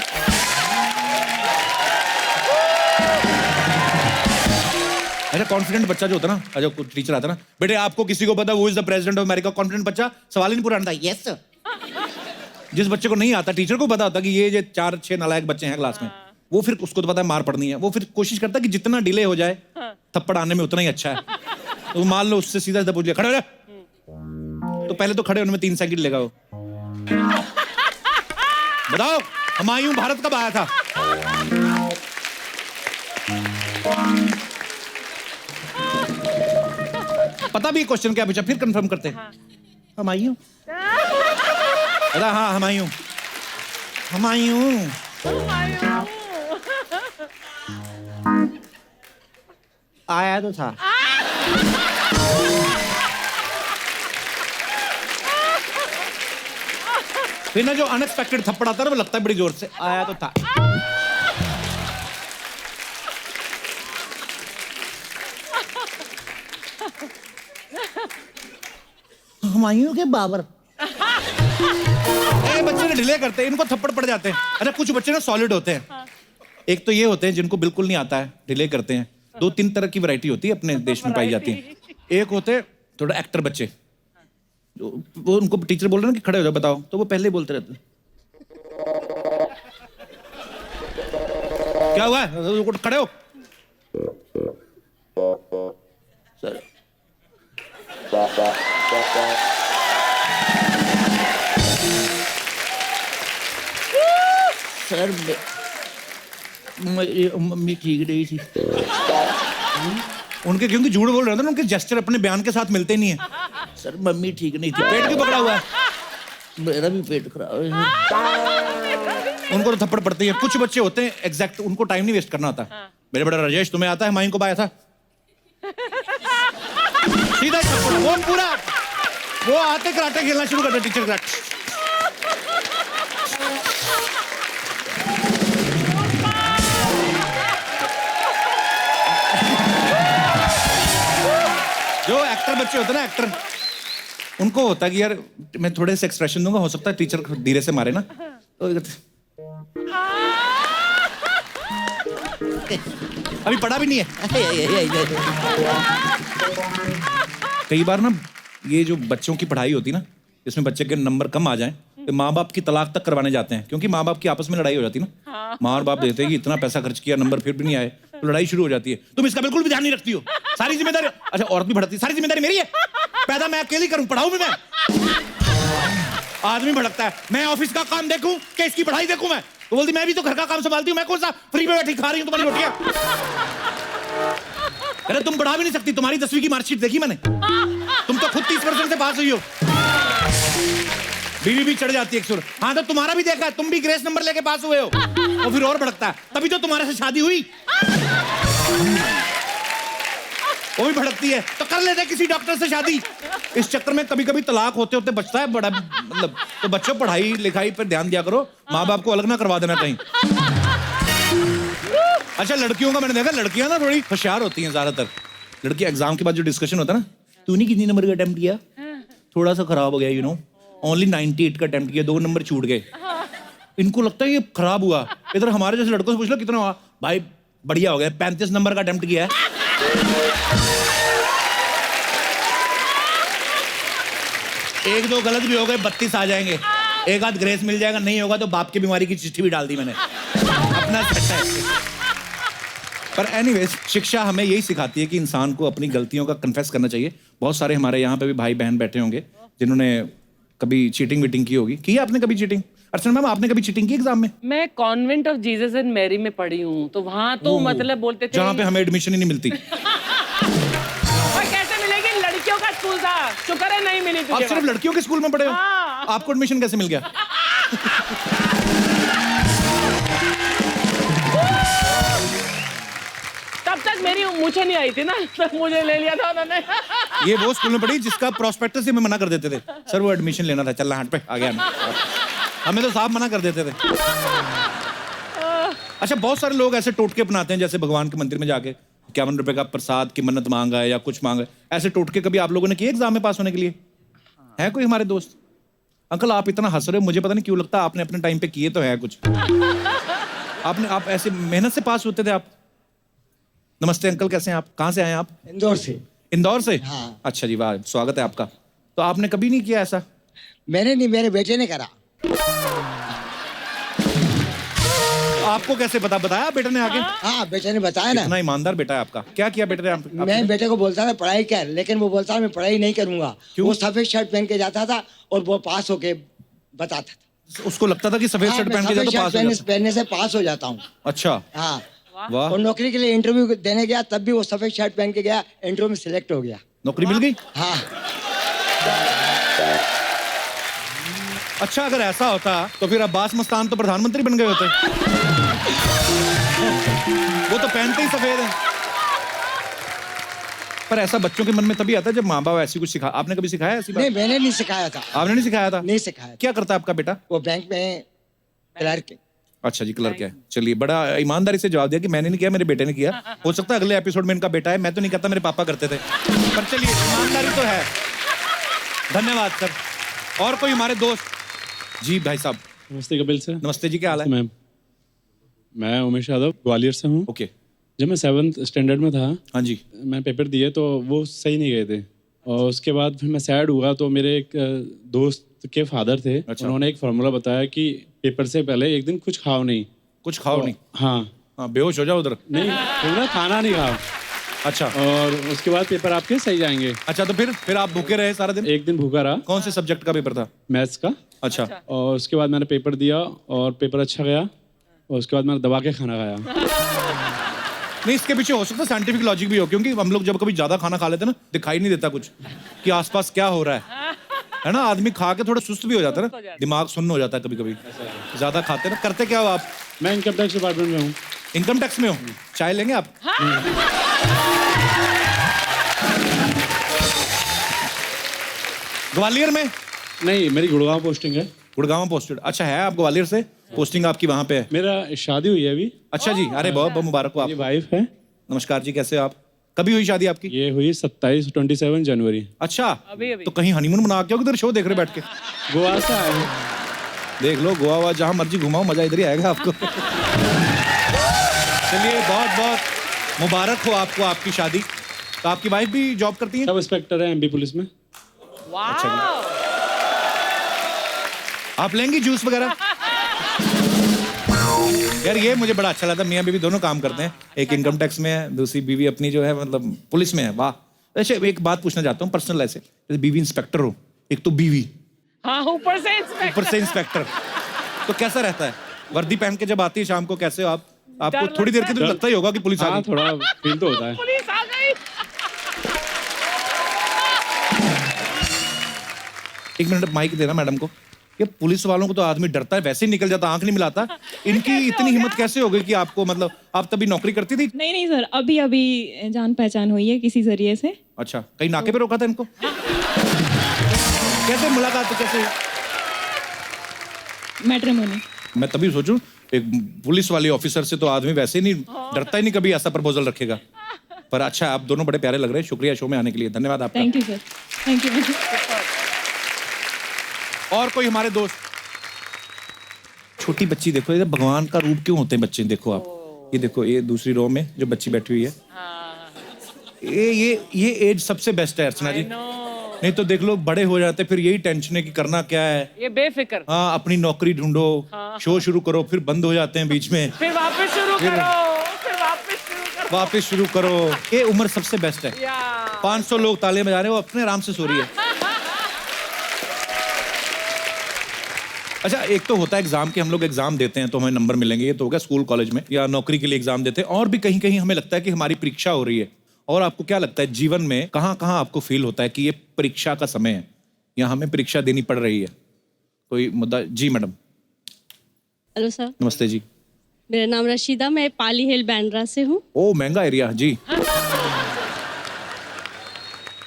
J: अच्छा कॉन्फिडेंट बच्चा जो होता है ना, जब टीचर आता है ना, बेटे आपको किसी को पता who is the president of America? Confident बच्चा सवाल ही नहीं पूरा आता, यस सर। जिस बच्चे को नहीं आता, टीचर को पता होता कि ये जो 4-6 नालायक बच्चे हैं क्लास में, वो फिर उसको तो पता है मार पड़नी है, वो फिर कोशिश करता है कि जितना डिले हो जाए थप्पड़ आने में उतना ही अच्छा है। तो मान लो उससे सीधा पूछ लिया, खड़े हो जा, तो पहले तो खड़े होने में 3 सेकंड लेगा। वो बताओ हुमायूं भारत कब आया था? पता भी क्वेश्चन क्या पूछा, फिर कंफर्म करते हैं। हुमायूं, हाँ हुमायूं। हुमायूं। आया तो था। फिर ना जो अनएक्सपेक्टेड थप्पड़ आता है ना वो लगता है बड़ी जोर से। आया तो था। हुमायूं के बाबर। बच्चे ने डिले करते हैं, इनको थप्पड़ पड़ जाते हैं। अच्छा कुछ बच्चे ना सॉलिड होते हैं। एक तो ये होते हैं जिनको बिल्कुल नहीं आता है, डिले करते हैं। 2-3 तरह की वैरायटी होती है अपने देश में पाई जाती है। एक होते हैं थोड़ा एक्टर बच्चे, वो उनको टीचर बोल रहे हैं कि खड़े हो जाओ बताओ, तो वो पहले ही बोलते रहते हैं क्या हुआ है, खड़े हो सर। सर मम्मी ठीक नहीं थी। उनके क्योंकि झूठ बोल रहे थे ना, उनके जेस्चर अपने बयान के साथ मिलते नहीं है। सर मम्मी ठीक नहीं थी। पेट क्यों पकड़ा हुआ है? मेरा भी पेट खराब है। उनको तो थप्पड़ पड़ती है। कुछ बच्चे होते हैं एग्जैक्ट, उनको टाइम नहीं वेस्ट करना आता। मेरे बड़ा राजेश तुम्हें आता है, माइन को बाया था सीधा थप्पड़। वो पूरा वो आते कराटे खेलना शुरू करते टीचर कराटे। जो एक्टर बच्चे होते हैं ना, एक्टर, उनको होता है कि यार मैं थोड़े से एक्सप्रेशन दूंगा, हो सकता है टीचर धीरे से मारे ना, तो अभी पढ़ा भी नहीं है। कई बार ना ये जो बच्चों की पढ़ाई होती है ना, जिसमें बच्चे के नंबर कम आ जाएं, तो माँ बाप की तलाक तक करवाने जाते हैं, क्योंकि माँ बाप की आपस में लड़ाई हो जाती है ना। माँ और बाप देते हैं कि इतना पैसा खर्च किया, नंबर फिर भी नहीं आए, तो लड़ाई शुरू हो जाती है। तुम इसका बिल्कुल भी ध्यान नहीं रखती हो, सारी जिम्मेदारी, अच्छा औरत भी भड़कती, सारी जिम्मेदारी मेरी है, पैदा मैं अकेली करूं, पढ़ाऊं भी मैं। आदमी भड़कता है, मैं ऑफिस का काम देखूं कि इसकी पढ़ाई देखूं मैं, तो बोलती मैं भी तो घर का काम संभालती हूँ, मैं कौन सा फ्री में बैठी खा रही हूँ तुम्हारी रोटियां। अरे तुम पढ़ा भी नहीं सकती, तुम्हारी 10वीं की मार्कशीट देखी मैंने, तुम तो खुद 30% से पास हुई हो। बीवी भी चढ़ जाती है एक सुर। हाँ तो तुम्हारा भी देखा है, तुम भी ग्रेस नंबर लेके पास हुए हो, और फिर और भड़कता है, तभी तो तुम्हारे से शादी हुई। वो भी भड़कती है, तो कर लेते किसी डॉक्टर से शादी। इस चक्कर में कभी कभी तलाक होते होते बचता है बड़ा, मतलब, तो बच्चों पढ़ाई लिखाई पर ध्यान दिया करो, माँ बाप को अलग ना करवा देना कहीं। अच्छा लड़कियों का मैंने देखा, लड़कियां ना थोड़ी होशियार होती हैं ज्यादातर। लड़की एग्जाम के बाद जो डिस्कशन होता है ना, तूने कितनी नंबर का अटेम्प्ट किया, थोड़ा सा खराब हो गया, यू नो ओनली 98 का अटेम्प्ट किया, 2 नंबर छूट गए। इनको लगता है ये खराब हुआ। इधर हमारे जैसे लड़कों से पूछ लो कितना हुआ, भाई बढ़िया हो गया, 35 नंबर का अटेम्प्ट किया है। एक दो गलत भी हो गए, 32 आ जाएंगे, एक आध ग्रेस मिल जाएगा, नहीं होगा तो बाप की बीमारी की चिट्ठी भी डाल दी मैंने, अपना सेट है। पर एनीवेज शिक्षा हमें यही सिखाती है कि इंसान को अपनी गलतियों का कन्फेस करना चाहिए। बहुत सारे हमारे यहाँ पे भी भाई बहन बैठे होंगे जिन्होंने कभी चीटिंग वीटिंग की होगी। की आपने कभी चीटिंग? अर्चना मैम आपने कभी चीटिंग की एग्जाम में?
K: मैं convent of Jesus and Mary में पढ़ी हूँ, तो वहाँ तो मतलब बोलते थे
B: जहाँ पे हमें एडमिशन ही नहीं मिलती।
K: और कैसे मिलेगी, लड़कियों का स्कूल था, शुक्र है नहीं मिली तुझे।
B: आप सिर्फ लड़कियों के स्कूल में पढ़े हो? आपको एडमिशन कैसे मिल गया?
K: तब तक मेरी मुझे नहीं आई थी ना, तब मुझे ले लिया था उन्होंने।
B: ये वो स्कूल में पढ़ी जिसका प्रोस्पेक्टस ही हमें मना कर देते थे, सर वो एडमिशन लेना था, चलना हट पे आ गया। हमें तो साफ मना कर देते थे। अच्छा बहुत सारे लोग ऐसे टोटके अपनाते हैं, जैसे भगवान के मंदिर में जाके 51 रुपए का प्रसाद की मन्नत मांगा है या कुछ मांगा है, ऐसे टोटके कभी आप लोगों ने किए एग्जाम में पास होने के लिए? है कोई हमारे दोस्त? अंकल आप इतना हंस रहे हो, मुझे पता नहीं क्यों लगता है आपने अपने टाइम पे किए तो है कुछ। आप ऐसे मेहनत से पास होते थे आप? नमस्ते अंकल, कैसे हैं आप? कहाँ से आए आप?
O: इंदौर से।
B: इंदौर से?
O: हाँ।
B: अच्छा जी, वाह, स्वागत है आपका। तो आपने कभी नहीं किया ऐसा?
O: मैंने नहीं, मेरे बेटे ने करा।
B: आपको कैसे पता? बताया बेटे ने आगे?
O: हाँ बेटे ने बताया ना।
B: इतना ईमानदार बेटा है आपका। क्या किया बेटे ने?
O: मैं बेटे को बोलता था पढ़ाई कर, लेकिन वो बोलता मैं पढ़ाई नहीं करूंगा। वो सफेद शर्ट पहन के जाता था और वो पास होके बताता था।
B: उसको लगता था कि सफेद शर्ट पहन के जाता तो पास हो जाता।
O: पहनने से पास हो जाता हूँ।
B: अच्छा,
O: हाँ।
B: वाह।
O: और नौकरी के लिए इंटरव्यू देने गया, तब भी वो सफेद शर्ट पहन के गया, इंटरव्यू में सिलेक्ट हो गया।
B: नौकरी मिल गई?
O: हाँ।
J: अच्छा अगर ऐसा होता तो फिर अब्बास मस्तान तो प्रधानमंत्री बन गए होते। वो तो पहनते ही सफेद है। पर ऐसा बच्चों के मन में तभी आता है जब माँ बाप ऐसी कुछ सिखा। आपने कभी सिखाया ऐसी बात?
O: नहीं, मैंने नहीं सिखाया था।
J: आपने नहीं सिखाया था?
O: नहीं सिखाया।
J: क्या करता है आपका बेटा?
O: वो बैंक में क्लर्क है।
J: अच्छा जी, क्लर्क है। चलिए, बड़ा ईमानदारी से जवाब दिया कि मैंने नहीं किया, मेरे बेटे ने किया। हो सकता है अगले एपिसोड में इनका बेटा है। मैं तो नहीं कहता, मेरे पापा करते थे। पर चलिए, ईमानदारी तो है। धन्यवाद सर। और कोई हमारे दोस्त? जी भाई साहब।
P: नमस्ते कपिल सर।
J: नमस्ते जी, क्या हाल है?
P: मैम, मैं उमेश यादव ग्वालियर से हूँ।
J: ओके।
P: जब मैं 7th स्टैंडर्ड में था,
J: हाँ जी,
P: मैं पेपर दिए तो वो सही नहीं गए थे, और उसके बाद फिर मैं सैड हुआ। तो मेरे एक दोस्त के फादर थे।
J: अच्छा।
P: उन्होंने एक फार्मूला बताया कि पेपर से पहले एक दिन कुछ खाओ नहीं।
J: कुछ खाओ नहीं?
P: हाँ,
J: बेहोश हो जाओ उधर।
P: नहीं, पूरा खाना नहीं खाओ।
J: अच्छा।
P: और उसके बाद पेपर आपके सही जाएंगे।
J: अच्छा, तो फिर आप भूखे रहे सारा दिन?
P: एक दिन भूखा रहा।
J: कौन से सब्जेक्ट का पेपर था?
P: मैथ्स का।
J: अच्छा।
P: और उसके बाद मैंने पेपर दिया और पेपर अच्छा गया, और उसके बाद मैंने दबा के खाना खाया।
J: नहीं, इसके पीछे हो सकता है साइंटिफिक लॉजिक भी हो, क्योंकि हम लोग जब कभी ज्यादा खाना खा लेते हैं ना, दिखाई नहीं देता कुछ कि आसपास क्या हो रहा है ना। आदमी खा के थोड़ा सुस्त भी हो जाता है ना, दिमाग सुन्न हो जाता है कभी कभी ज्यादा खाते ना। करते क्या हो आप?
P: मैं इनकम टैक्स डिपार्टमेंट में हूँ।
J: इनकम टैक्स में हो? चाय लेंगे आप? ग्वालियर में?
P: नहीं, मेरी गुड़गांव पोस्टिंग है।
J: गुड़गांव पोस्टेड? अच्छा, है आप ग्वालियर से? पोस्टिंग आपकी वहाँ पे है?
P: मेरा शादी हुई है अभी।
J: अच्छा जी, अरे बहुत बहुत मुबारक हो आप।
P: वाइफ है।
J: नमस्कार जी, कैसे हो आप? कभी हुई शादी आपकी?
P: ये हुई 27 जनवरी।
J: अच्छा,
K: अभी।
J: तो कहीं हनीमून मना के किधर शो देख रहे बैठ के?
P: गोवा से आए हैं।
J: देख लो, गोवा हुआ जहाँ मर्जी घुमाओ, मजा इधर ही आएगा आपको। चलिए, बहुत बहुत मुबारक हो आपको आपकी शादी। तो आपकी वाइफ भी जॉब करती है?
P: सब इंस्पेक्टर है एमपी पुलिस में।
J: अच्छा जी। आप लेंगी जूस वगैरह? यार ये मुझे बड़ा अच्छा लगा, मियाँ बीवी दोनों काम करते हैं। एक इनकम टैक्स में है, दूसरी बीवी अपनी जो है मतलब पुलिस में है। वाह। अच्छा, एक बात पूछना चाहता हूँ पर्सनल ऐसे, जैसे बीवी इंस्पेक्टर हो, एक तो बीवी,
K: हाँ, ऊपर से
J: इंस्पेक्टर, तो कैसा रहता है? वर्दी पहन के जब आती है शाम को, कैसे हो आप? आपको थोड़ी देर के तो लगता ही होगा कि पुलिस आ गई।
P: थोड़ा फील तो होता है।
K: पुलिस आ गई।
J: एक मिनट माइक देना मैडम को। ये पुलिस वालों को तो आदमी डरता है, वैसे ही निकल जाता, आंख नहीं मिलाता। इनकी इतनी हिम्मत कैसे हो गई कि आपको, मतलब आप तभी नौकरी करती थी?
Q: नहीं सर, अभी अभी जान पहचान हुई है किसी जरिए से।
J: अच्छा, कहीं नाके पे रोका था इनको? कैसे मुलाकात, कैसे?
Q: मैट्रिमोनी।
J: मैं तभी सोचूं, एक पुलिस वाली ऑफिसर से तो आदमी वैसे ही नहीं डरता ही नहीं, कभी ऐसा प्रपोजल रखेगा। पर अच्छा, आप दोनों बड़े प्यारे लग रहे हैं। शुक्रिया शो में आने के लिए, धन्यवाद आपका।
Q: Thank you sir, thank you.
J: और कोई हमारे दोस्त? छोटी बच्ची देखो, ये भगवान का रूप क्यों होते हैं बच्चे? देखो आप, ये देखो, ये दूसरी रो में जो बच्ची बैठी हुई है, ये एज सबसे बेस्ट है अर्चना जी। नहीं तो देख लो, बड़े हो जाते फिर यही टेंशन है कि करना क्या है।
K: ये बेफिक्र।
J: हाँ, अपनी नौकरी ढूंढो, शो शुरू करो, फिर बंद हो जाते हैं बीच में,
K: फिर वापस शुरू करो।
J: ये उम्र सबसे बेस्ट है। 500 लोग तालियां बजा रहे हैं, वो अपने आराम से सो रही है। अच्छा, एक तो होता है एग्जाम के, हम लोग एग्जाम देते हैं तो हमें नंबर मिलेंगे, ये तो हो गया स्कूल कॉलेज में, या नौकरी के लिए एग्जाम देते हैं। और भी कहीं कहीं हमें लगता है कि हमारी परीक्षा हो रही है। और आपको क्या लगता है जीवन में कहाँ कहाँ आपको फील होता है कि ये परीक्षा का समय है, या हमें परीक्षा देनी पड़ रही है? कोई मुद्दा? जी मैडम।
R: Hello sir.
J: नमस्ते जी।
R: मेरा नाम रशीदा, मैं पाली हिल बैंड्रा से हूँ।
J: ओ, महंगा एरिया जी।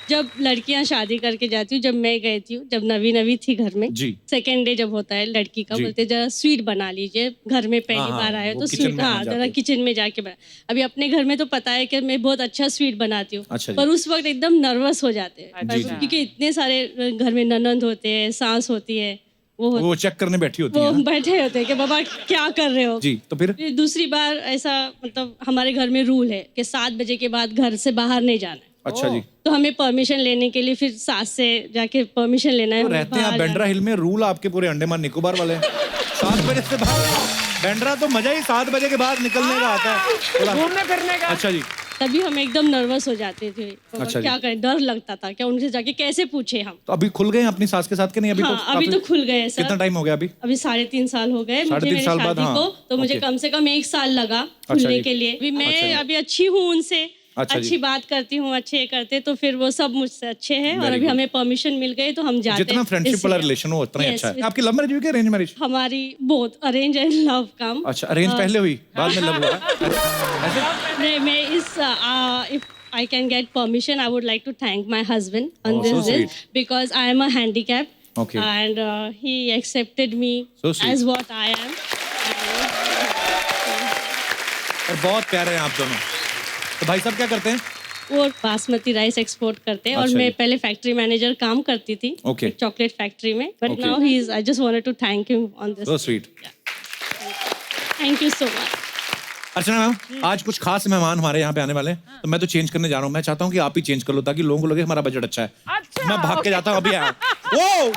R: जब लड़कियां शादी करके जाती हूँ, जब मैं गई थी, जब नवी थी घर में,
J: जी,
R: सेकेंड डे जब होता है लड़की का, बोलते जरा स्वीट बना लीजिए, घर में पहली बार आए तो स्वीट, हाँ जरा किचन में जाके बना। अभी अपने घर में तो पता है कि मैं बहुत अच्छा स्वीट बनाती हूँ, पर उस वक्त एकदम नर्वस हो जाते हैं, क्योंकि इतने सारे घर में ननंद होते हैं, सास होती है,
J: वो चेक करने बैठी होती है,
R: वो बैठे होते हैं कि बाबा क्या कर रहे हो
J: जी। तो फिर
R: दूसरी बार ऐसा, मतलब हमारे घर में रूल है कि 7 बजे के बाद घर से बाहर नहीं जाना है।
J: अच्छा जी।
R: तो हमें परमिशन लेने के लिए फिर सास से जाके परमिशन लेना है।
J: तो रहते हैं आप बैंड्रा हिल में, रूल आपके पूरे अंडमान निकोबार वाले हैं। 7 बजे से बाहर बैंड्रा, तो मजा ही 7 बजे के बाद निकलने का आता है,
K: घूमने फिरने का।
J: अच्छा जी।
R: तभी हम एकदम नर्वस हो जाते थे।
J: अच्छा
R: क्या करें, डर लगता था क्या उनसे जाके कैसे पूछे हम।
J: तो अभी खुल गए हैं अपनी सास के साथ के नहीं? अभी
R: हाँ,
J: तो
R: अभी तो खुल गए सर।
J: कितना टाइम हो गया अभी?
R: अभी 3.5 साल हो गए मुझे, मेरी शादी को। तो मुझे कम से कम 1 साल लगा खुलने के लिए। अभी मैं अभी अच्छी हूँ उनसे,
J: अच्छा जी।
R: अच्छी बात करती हूँ, अच्छे करते तो फिर वो सब मुझसे अच्छे हैं। और
J: Very
R: अभी
J: good.
R: हमें परमिशन मिल गई तो हम जाते
J: जितना फ्रेंडशिप वाला रिलेशन हो उतना ही अच्छा है। आपकी लव मैरिज हुई क्या अरेंज मैरिज?
R: हमारी बहुत अरेंज एंड लव काम।
J: अच्छा, अरेंज पहले हुई, बाद में लव हुआ।
R: नहीं, मैं इस if I can get permission, I would like to thank my husband on
J: Oh, so
R: this
J: sweet.
R: because I am a handicap.
J: Okay.
R: And he accepted me
J: So sweet.
R: as what I am.
J: और बहुत प्यारे हैं आप दोनों। तो भाई साहब क्या करते हैं?
R: वो बासमती राइस एक्सपोर्ट करते हैं और
J: अच्छा
R: मैं
J: जी।
R: पहले फैक्ट्री मैनेजर काम करती थी
J: Okay.
R: चॉकलेट फैक्ट्री में, but
J: Okay.
R: Now he is I just wanted to thank him on this.
J: So sweet.
R: Thank you so much.
J: Archana ma'am, आज कुछ खास मेहमान हमारे यहाँ पे आने वाले हैं, तो मैं तो चेंज करने जा रहा हूँ। मैं चाहता हूँ कि आप ही चेंज कर लो ताकि लोगों को लगे हमारा बजट अच्छा है। मैं भाग के जाता हूँ, अभी आया। वो